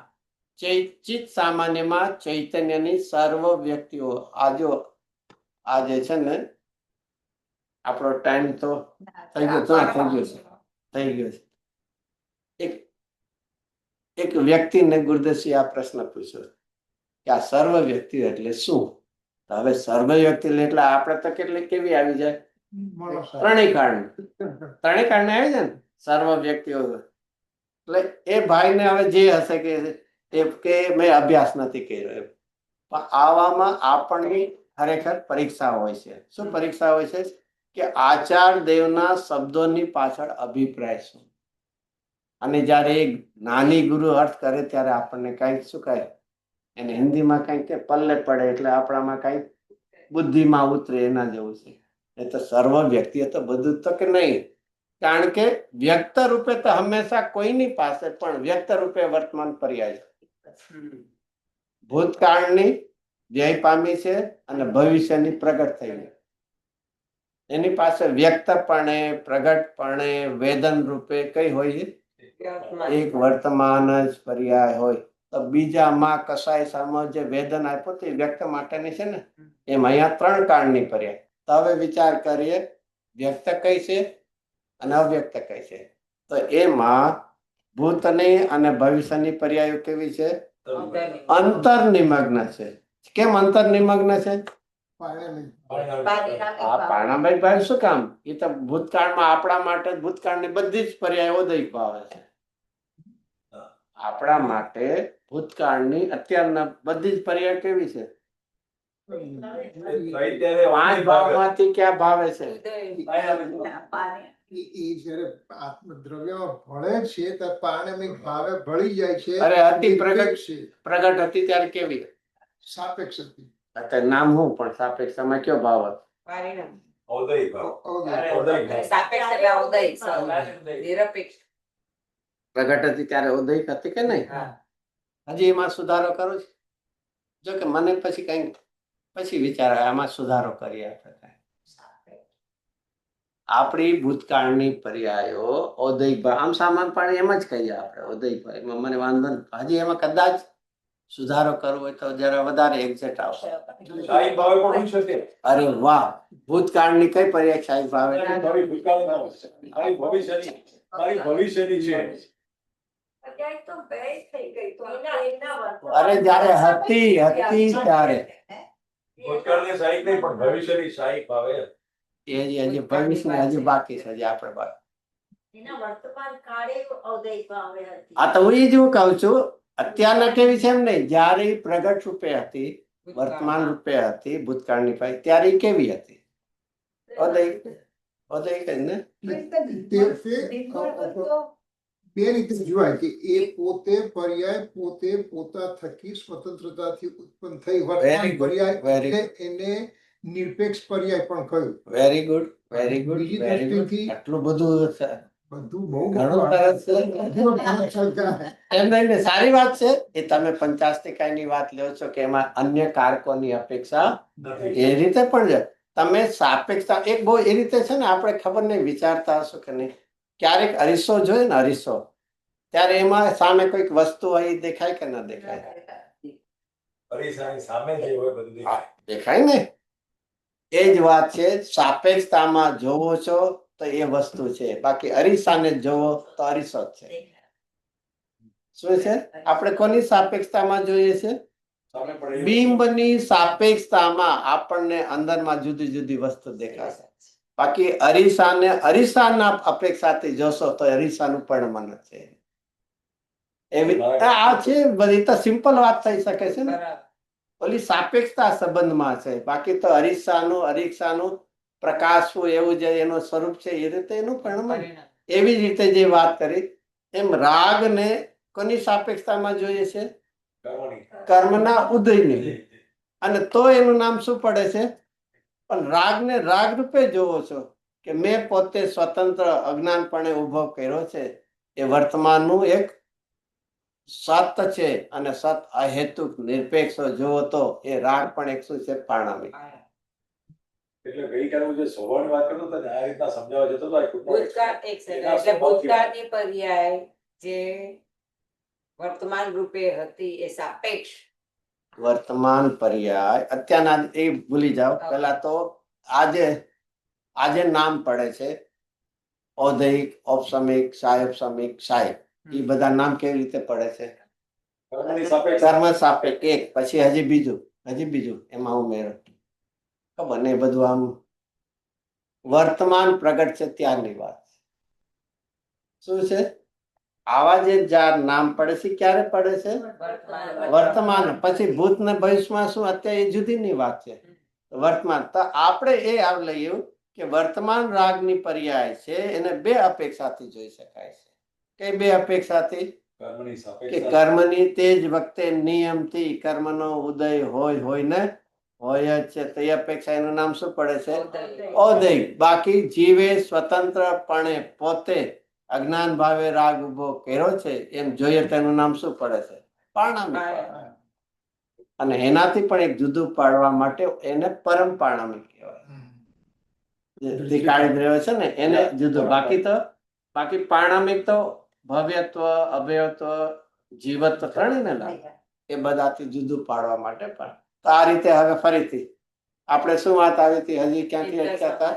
ચિત્ત સામાન્યમાં ચૈતન્યની સર્વ વ્યક્તિઓ. આ જે છે ને, આપણો ટાઈમ તો થઈ ગયો છે. એક વ્યક્તિને ગુરુદેવસિંહ આ પ્રશ્ન પૂછ્યો કે આ સર્વ વ્યક્તિઓ એટલે શું? તો હવે સર્વ વ્યક્તિ એટલે આપણે તો કેટલી કેવી આવી જાય? ત્રણેય કાળની આવી જાય ને સર્વ વ્યક્તિઓ. એટલે એ ભાઈને હવે જે હશે કે મેં અભ્યાસ નથી કર્યો એમ, પણ આવામાં આપણની ખરેખર પરીક્ષા હોય છે. શું પરીક્ષા હોય છે? કે આચાર દેવના શબ્દોની પાછળ અભિપ્રાય શું? અને જયારે એક નાની ગુરુ અર્થ કરે ત્યારે આપણને કઈક શું કહે, એને હિન્દીમાં કઈક કે પલ્લે પડે, એટલે આપણામાં કઈક બુદ્ધિમાં ઉતરે, એના જેવું છે. એ તો સર્વ વ્યક્તિ તો બધું તો કે નહીં, કારણ કે વ્યક્ત રૂપે તો હંમેશા કોઈની પાસે પણ વ્યક્ત રૂપે વર્તમાન પર્યાય ભૂતકાળની વ્યય પામી છે અને ભવિષ્યની પ્રગટ થઈ ગઈ. એની પાસે વ્યક્તપણે, પ્રગટપણે, વેદન રૂપે કઈ હોય? એક વર્તમાન જ પર્યાય હોય. તો બીજામાં કસાય સામે જે વેદન આપ્યો તે વ્યક્ત માટેની છે ને, એમ અહીંયા ત્રણ કાળની પર્યાય. તો હવે વિચાર કરીએ, વ્યક્ત કઈ છે અને અવ્યક્ત કઈ છે? તો એમાં ભૂતની અને ભવિષ્યની પર્યાયો કેવી છે? અંતર નિમગ્ન છે. કેમ અંતર નિમગ્ન છે? આ પાણાભાઈ ભાઈ શું કામ? એ તો ભૂતકાળમાં આપણા માટે ભૂતકાળની બધી જ પર્યાય ઉદય ભાવે છે. આપણા માટે ભૂતકાળની અત્યારના બધી જ પર્યાય કેવી છે? 5 ભાવમાંથી ક્યાં ભાવે છે? એ જયારે આત્મદ્રવ્યમાં ભળે છે ત્યારે પારણમિક ભાવે ભળી જાય છે. અરે અતિ પ્રગટ છે, પ્રગટ હતી ત્યારે કેવી? સાપેક્ષ હતી. અત્યારે નામ હું પણ સાપેક્ષમાં કયો ભાવ હતો? ઔદય ભાવ. ઔદય ભાવ. સાપેક્ષ એટલે ઔદય સ્વરૂપ. નિરપેક્ષ. પ્રગટ હતી ત્યારે ઉદયિક હતી કે નહીં? હજી એમાં સુધારો કરો છે? જો કે મને પછી કઈ પછી વિચાર આવે આમાં સુધારો કરી આપણે. આપણી ભૂતકાળની પર્યાયો ઔદયિક ભાવ, આમ સામાન પાણી એમ જ કહીએ આપણે ઔદયિક ભાવ, એમાં મને વાંધો નથી. હજી એમાં કદાચ સુધારો કરવો હોય તો જરા વધારે એક્ઝેક્ટ આવશે. શાહી ભાવે પણ હોઈ શકે. અરે વાહ, ભૂતકાળની કઈ પર્યાય શાહી ભાવે? મારી ભૂતકાળમાં મારી ભવિષ્યની છે. અત્યારે તો બે થઈ ગઈ તો અરે જયારે હતી ત્યારે ભૂતકાળની શાહી નહીં પણ ભવિષ્યની શાહી ભાવે. એ હજી ભવિષ્ય હજી બાકી છે, હજી આપણે બાકી. એના વર્તમાન કાળે ઔદય ભાવે હતી. આ તો હું એ જ હું કહું છું, અત્યારના કેવી છે એમ નહીં, જયારે ઈ પ્રગટ રૂપે હતી, વર્તમાન રૂપે હતી, ભૂતકાળની પાસે, ત્યારે ઈ કેવી હતી? ઔદયિક જ ને? બે રીતે જોવાય કે એ પોતે પર્યાય પોતે પોતા થકી સ્વતંત્રતાથી ઉત્પન્ન થઈ. વર્તમાન પર્યાય એટલે એને નિરપેક્ષ પર્યાય પણ કહ્યું. વેરી ગુડ, વેરી ગુડ, બીજી વેરી ગુડ. દ્રષ્ટિથી આટલું બધું છે. બધું બહુ ઘણું સરસ છે. એમ નહીં ને, સારી વાત છે. એ તમે પંચાસ્તિકાની વાત લ્યો છો કે એમાં અન્ય કારકોની અપેક્ષા એ રીતે પણ છે. તમે સાપેક્ષતા એક બહુ એ રીતે છે ને, આપણે ખબર નહીં વિચારતા હશો કે નહીં, ક્યારેક અરીસો જોઈએ ને, અરીસો, ત્યારે એમાં સામે કોઈક વસ્તુ હોય એ દેખાય કે ના દેખાય? અરીસાની સામે જે હોય બધું દેખાય. દેખાય ને? એ જ વાત છે. સાપેક્ષતામાં જોવો છો તો એ વસ્તુ છે, બાકી અરીસાને જોવો તો અરીસો જ છે. શું છે? આપણે કોની સાપેક્ષતામાં જોઈએ છે? સામે પણ એવું બિંબની સાપેક્ષતામાં આપણને અંદરમાં જુદી જુદી વસ્તુ દેખાશે. બાકી અરીસાના અપેક્ષાથી જોશો તો અરીસાનું પરિમાણ છે. એવી આ છે બધી તો સિમ્પલ વાત થઈ શકે છે ને. ઓલી સાપેક્ષતા સંબંધમાં છે, બાકી તો અરીસાનું પ્રકાશવું એવું જે એનું સ્વરૂપ છે એ રીતે એનું પરિણામ. એવી રીતે જે વાત કરી એમ રાગને કોની સાપેક્ષતામાં જોઈએ છે? કર્મના ઉદયની. અને તો એનું નામ શું પડે છે? પણ રાગને રાગ રૂપે જોવો છો કે મેં પોતે સ્વતંત્ર અજ્ઞાનપણે ઉભો કર્યો છે, એ વર્તમાનનું એક સત છે, અને સત અહેતુક નિરપેક્ષ જોવો તો એ રાગ પણ એક શું છે? પારણામિક. એટલે ગઈકાલે હું જે સ્વભાવની વાત કરતો હતો ને, આ રીતના સમજાવવા જતો હતો. ભૂતકાળ એક છે એટલે ભૂતકાળની પર્યાય જે વર્તમાન રૂપે હતી એ સાપેક્ષ. વર્તમાન પર્યાય અત્યારના એ ભૂલી જાઓ. પેલા તો આજે નામ પડે છે ઔદયિક, ઔપસમિક, સાયોપસમિક, સાય. એ બધા નામ કેવી રીતે પડે છે? કર્મની સાપેક્ષ. કર્મ સાપેક્ષ એક, પછી હજી બીજું એમાં ઉમેરો. ખબર ને, બધું આમ વર્તમાન પ્રગટ છે ત્યારની વાત. શું છે? આવા જે ચાર નામ પડે છે ક્યારે પડે છે? વર્તમાન. પછી ભૂત ને ભવિષ્યમાં શું? અત્યારે એ જુદીની વાત છે. વર્તમાન તો આપણે એ આવ લઈએ કે વર્તમાન રાગની પર્યાય છે, એને બે અપેક્ષાથી જોઈ શકાય છે. કઈ બે અપેક્ષાથી? કર્મની કે સાપેક્ષ. કર્મની તે જ વખતે નિયમથી કર્મનો ઉદય હોય ને હોય જ છે, તે અપેક્ષા એનું નામ શું પડે છે? ઔદયિક. બાકી જીવે સ્વતંત્રપણે પોતે અજ્ઞાન ભાવે રાગ ઉભો કર્યો છે એમ જોઈએ તેનું નામ શું પડે છે? પારણામિક. અને એનાથી પણ એક જુદું પાડવા માટે એને પરમ પારણામિક કહેવાય. ત્રિકાળી દ્રવ્ય છે ને એને જુદું. બાકી પારણામિક તો ભવ્યત્વ, અભયત્વ, જીવત્વ ત્રણેયને લાગે. એ બધાથી જુદું પાડવા માટે પણ. તો આ રીતે હવે ફરીથી આપણે શું વાત આવી હતી? હજી ક્યાંથી અટક્યા હતા?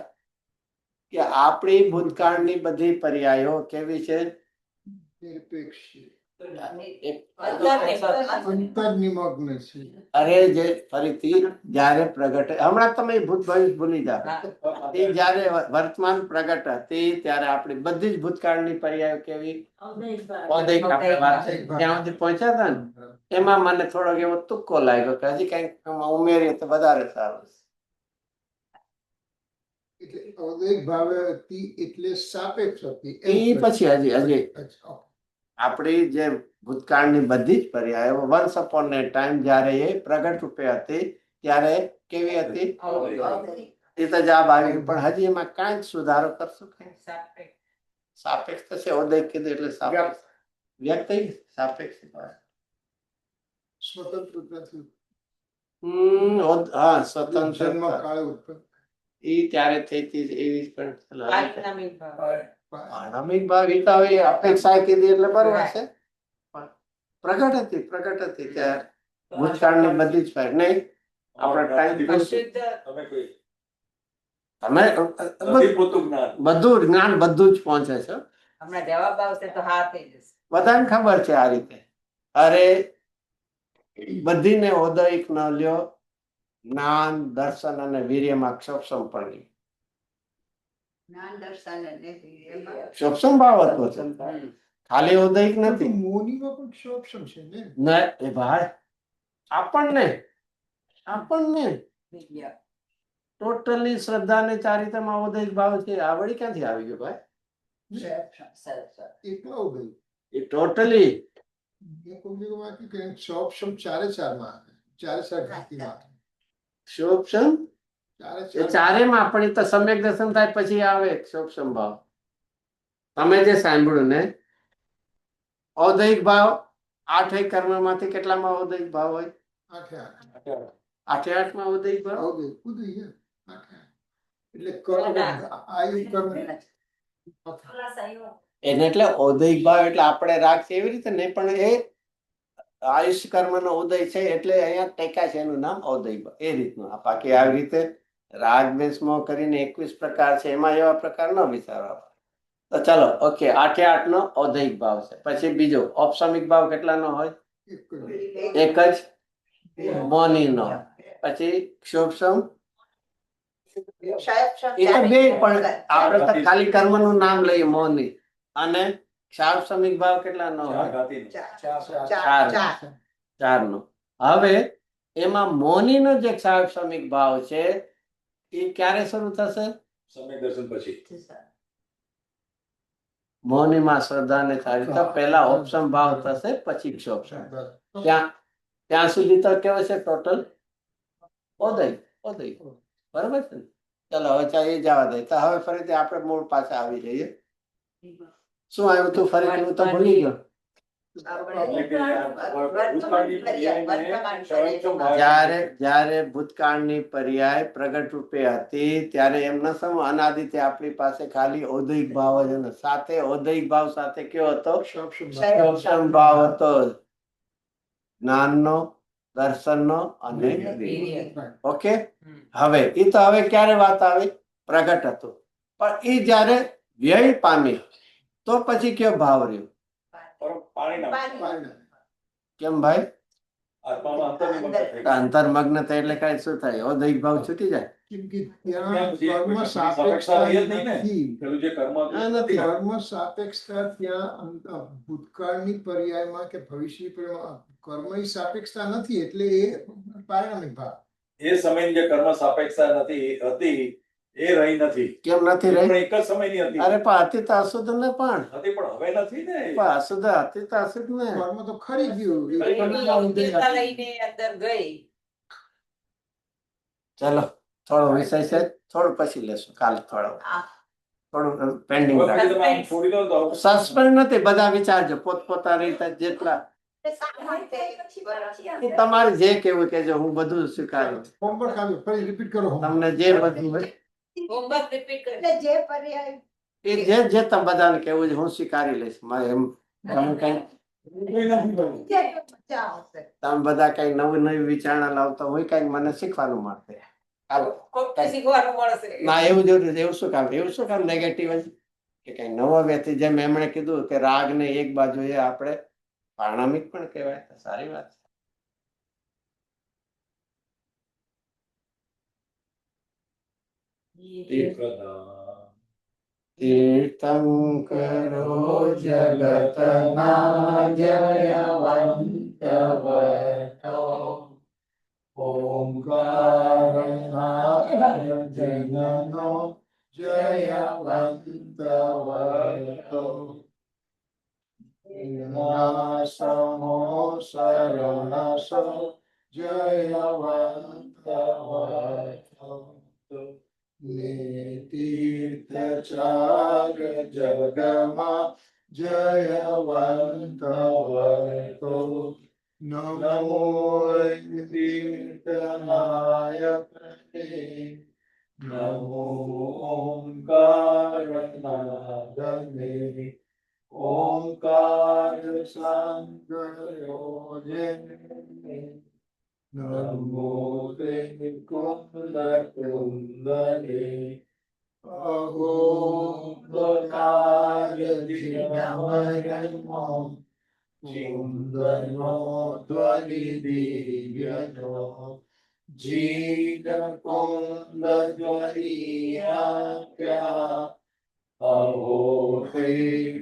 કે આપણી ભૂતકાળની બધી પર્યાયો કેવી છે? નિરપેક્ષ છે. અંતર્નિમગ્ન અંતર્નિમગ્ન છે. અરે જે ફરીથી જયારે પ્રગટ, હમણાં તમે ભૂત ભવિષ્ય ભૂલી જાઓ. એ જયારે વર્તમાન પ્રગટ હતી ત્યારે આપણી બધી જ ભૂતકાળની પર્યાયો કેવી? ઔદયિક. આપણે વાત થઈ ત્યાં સુધી પહોંચ્યા હતા ને, એમાં મને થોડોક એવો તુક્કો લાગ્યો કે હજી કઈક ઉમેરીએ તો વધારે સારું. એટલે ઔદયિક ભાવે હતી એટલે સાપેક્ષ હતી. એ પછી હજી અચ્છા. આપણી જે ભૂતકાળની બધી જ પર્યાયો વન્સ અપોન એ ટાઈમ જયારે એ પ્રગટ રૂપે હતી ત્યારે કેવી હતી? એ તો જવાબ આવી ગયો. પણ હજી એમાં કાંઈક સુધારો કરશું કઈ? સાપેક્ષ. સાપેક્ષ થશે. ઉદય કીધું એટલે સાપેક્ષ વ્યક્ત થઈ ગયું. સાપેક્ષ સ્વતંત્રતાથી હા જન્મ સ્વતંત્ર કાળે ઉત્પન્ન એ ત્યારે થઈ હતી એવી પણ પારિણામિક ભાવ. પારણામિક ભાવ એ તો હવે અપેક્ષા કીધી એટલે બરોબર છે. પણ પ્રગટ હતી ત્યારે ભૂતકાળની બધી જ ફાઇલ નહીં. આપણે ટાઈમ અશુદ્ધ તમે કોઈ તમે નથી પૂરતું જ્ઞાન. બધું જ્ઞાન બધું જ પહોંચે છે. હમણાં જવાબ આવશે તો હા થઈ જશે. બધાને ખબર છે આ રીતે. અરે બધીને ઔદયિક ન લ્યો, જ્ઞાન દર્શન અને વીર્યમાં ક્ષોક્ષમ પડી. જ્ઞાન દર્શન અને વીર્યમાં. ક્ષોક્ષમ ભાવ હતો છે. ખાલી ઔદયિક નથી. મોનીમાં પણ ક્ષોક્ષમ છે ને. ના એ ભાઈ આપણને વીર્ય. ટોટલી શ્રદ્ધા અને ચારિત્રમાં ઔદયિક ભાવ છે. આ વળી ક્યાંથી આવી ગયો ભાઈ? એકલા ઉદય એ ટોટલી એક ઉદય વાક્ય કે ક્ષોક્ષમ ચારે ચારમાં ચારે ચાર ઘાતીમાં ક્ષોક્ષમ ચારે એ ચાર ચારેમાં પણ એ તો સમ્યક દર્શન થાય પછી આવે ક્ષોક્ષમ ભાવ. તમે જે સાંભળ્યું ને ઔદયિક ભાવ 8 કર્મમાંથી કેટલામાં ઔદયિક ભાવ હોય? આઠે આઠ 8 માં ઔદયિક ભાવ. ઉદય ઉદય આઠે આઠ એટલે કર્મ આયુ કર્મ પેલા સંયોગ. એને એટલે ઔદયિક ભાવ એટલે આપણે રાગ છે એવી રીતે નહીં, પણ એ આયુષ કર્મનો ઉદય છે એટલે અહીંયા ટેકા છે, એનું નામ ઔદયિક ભાવ. એ રીતનું આ બાકી આવી રીતે રાગ દ્વેષમાં કરીને 21 પ્રકાર છે એમાં એવા પ્રકાર ન વિચારવા. તો ચાલો ઓકે 8 નો ઔદયિક ભાવ છે. પછી બીજો ઔપસામિક ભાવ કેટલાનો હોય? એક જ મૌનીનો. પછી ક્ષોભસમ એ તો બે, પણ આપણે તો ખાલી કર્મનું નામ લઈએ મૌની. અને ક્ષાપસમિક ભાવ કેટલાનો હોય? ચાર નો. હવે એમાં મૌનીનો જે ક્ષાપસમિક ભાવ છે એ ક્યારે શરૂ થશે? સમ્યક દર્શન પછી. મૌનીમાં શ્રદ્ધા અને ચારિતા પહેલા ઓપ્શન ભાવ થશે પછી ક્ષોભસમ. ત્યાં સુધી તો કેવો છે ટોટલ ઔદયિક. બરાબર છે ને? ચાલો હવે ચાલ એ જવા દે. તો હવે ફરીથી આપણે મૂળ પાછા આવી જઈએ. શું આવ્યું તું ફરીથી? હું તો ભૂલી ગયો. જ્યારે ભૂતકાળની પર્યાય પ્રગટ રૂપે હતી ત્યારે એમ ન સમો અનાદિથી આપણી પાસે ખાલી ઔદયિક ભાવ જ હતો. સાથે ઔદયિક ભાવ સાથે કયો હતો? ક્ષોભસમ ભાવ હતો. જ્ઞાનનો, દર્શનનો અને વીર્ય. ઓકે. હવે એ તો હવે ક્યારે વાત આવી? પ્રગટ હતું. પણ એ જ્યારે વ્યય પામી તો પછી કયો ભાવ રહ્યો? કેમ ભાઈ? આત્મામાં અંતર્નિર્મળ થઈ ગયું. અંતર્મગ્ન થાય એટલે કઈ શું થાય? ઔદયિક ભાવ છૂટી જાય? કેમ કે ત્યાં કર્મ સાપેક્ષતા નથી. પેલું જે કર્મ હતું, આ નથી. કર્મ સાપેક્ષતા ત્યાં ભૂતકાળની પર્યાયમાં કે ભવિષ્ય પર્યાયમાં કર્મની સાપેક્ષતા નથી એટલે એ પારિણામિક ભાવ. એ સમયની જે કર્મ સાપેક્ષતા હતી એ રહી નથી. કેમ નથી એ પણ રહી? એક જ સમયની હતી. અરે પણ હતી તો અશુદ્ધ ને. પણ હતી પણ હવે નથી ને. અશુદ્ધ હતી તો અશુદ્ધ ને. કર્મ તો ખરી ગયું એ એની કર્મના ઉદય યોગ્યતા હતી. લઈને અંદર ગઈ. ચલો થોડો વિષય છે, થોડું પછી લેશું કાલે. થોડું પેન્ડિંગ હવે પછી તમે આમ છોડી દો તો સસ્પેન્ડ નથી. બધા વિચારજો પોતપોતાની રીતે જેટલા તમારે જે કેવું કેજો. હું બધું સ્વીકારું. હોમવર્ક આવ્યું ફરી રિપીટ કરો. તમને જે બધું હોય હોમવર્ક રિપીટ કરી. એટલે જે પર્યાય એ જે તમે બધાને કેવું છે હું સ્વીકારી લઈશ. મારે એમ તમે કઈ જે મજા આવશે. તમે બધા કઈ નવી વિચારણા લાવતા હોય કઈક મને શીખવાનું મળશે. હાલો કોકથી શીખવાનું મળશે. ના એવું જરૂર એવું શું કામ નેગેટિવ કે કઈ નવો વ્યક્તિ જેમ એમણે કીધું કે રાગ ને એક બાજુએ આપણે પારણામિક પણ કહેવાય તો સારી વાત છે. તીર્થંકરો જગતના જયવંત વર્તો ઓંકારનાથ જનનો જયવંત વર્તો સમો શરણસો જયવંત વર્તો નમો કીર્તનાય પ્રતે નમો ઓંકારનાદને ઓંકાર સંગયોજને નમો તે કુંદકુંદને અહો પ્રકારજિનમયનો ચિંદનો ધ્વનિ દિવ્યનો જીન કુંદ જ્વલિયાપ્યા અહો તે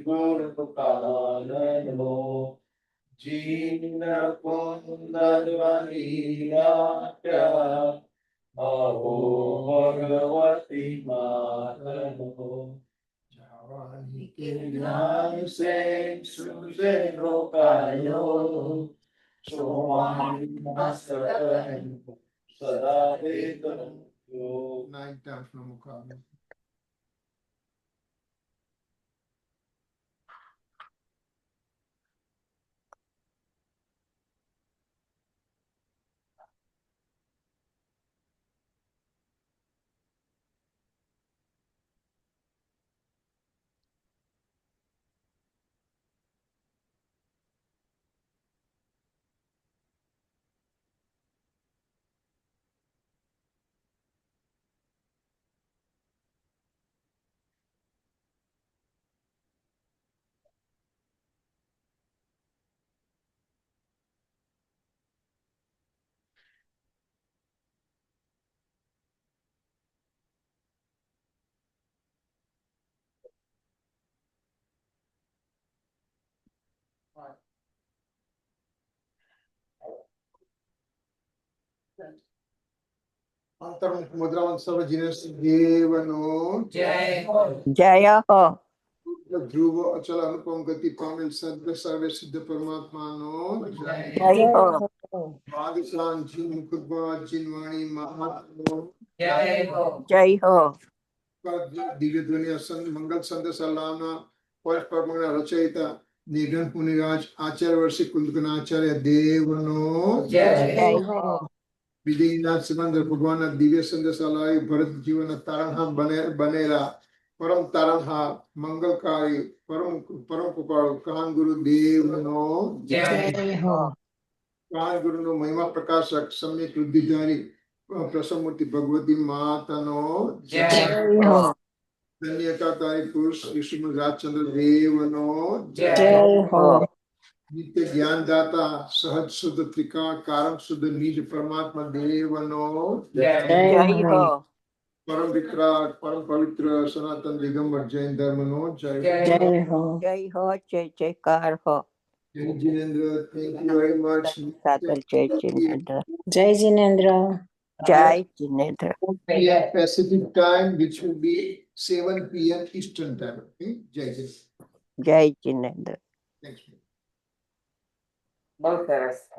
ગુરુકાનનો જીન કુંદ જ્વલિયાપ્યા અહો ભગવતી માતનો જાવાની કે જ્ઞાન સે સુજે રોકાયો સોવાણી સદા વેદનો 9 times નો મુકાબલો. અંતર્મુખ મુદ્રાવંત સર્વ જીનેશ દેવનો જય હો ધ્રુવ અચલ અનુપમ ગતિ પામેલ સદ્ સર્વે સિદ્ધ પરમાત્માનો જય હો બાદશાહ જીન મુકુદમાં જીનવાણી મહાત્મો જય હો દિવ્ય ધ્વનિ મંગલ સંદેશ અલ્લાહના પરસ્પરના રચયિતા નિગન પુનિરાજ આચાર્ય વર્ષી કુલકનાચાર્ય દેવનો જય હો વિધિનાથ સિમંદર ભગવાનના દિવ્ય સંદેશ અલ્લાહ ભરત જીવન તારણહાર બનેલા પરમ તારણહાર મંગલકારી પરમ કૃપાળુ કાન ગુરુ દેવનો જય હો કાન ગુરુનો મહિમા પ્રકાશક સમ્યક વૃદ્ધિધારી પ્રસમૂર્તિ ભગવતી માતાનો જય હો ધન્યતારી પુરુષ વિષ્ણુ રાજચંદ્ર દેવનો જય હો નિત્ય જ્ઞાનદાતા સહજ શુદ્ધ ત્રિકાળ કારણ શુદ્ધ નિજ પરમાત્મા દેવનો જય હો પરમ વિકરાટ પરમ પવિત્ર સનાતન દિગંબર જૈન ધર્મનો જય હો જય હો જય જયકાર હો જય Jinendra thank you very much સાદર જય જિનેન્દ્ર જય જીનેન્દ્ર. જય Jinendra Pacific time which will be 7 p.m. Eastern time. Okay? જય જય જય જિનેન્દ્ર Thanks. બહુ સરસ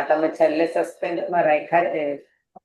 તમે છેલ્લે સસ્પેન્સમાં રાખ્યા છે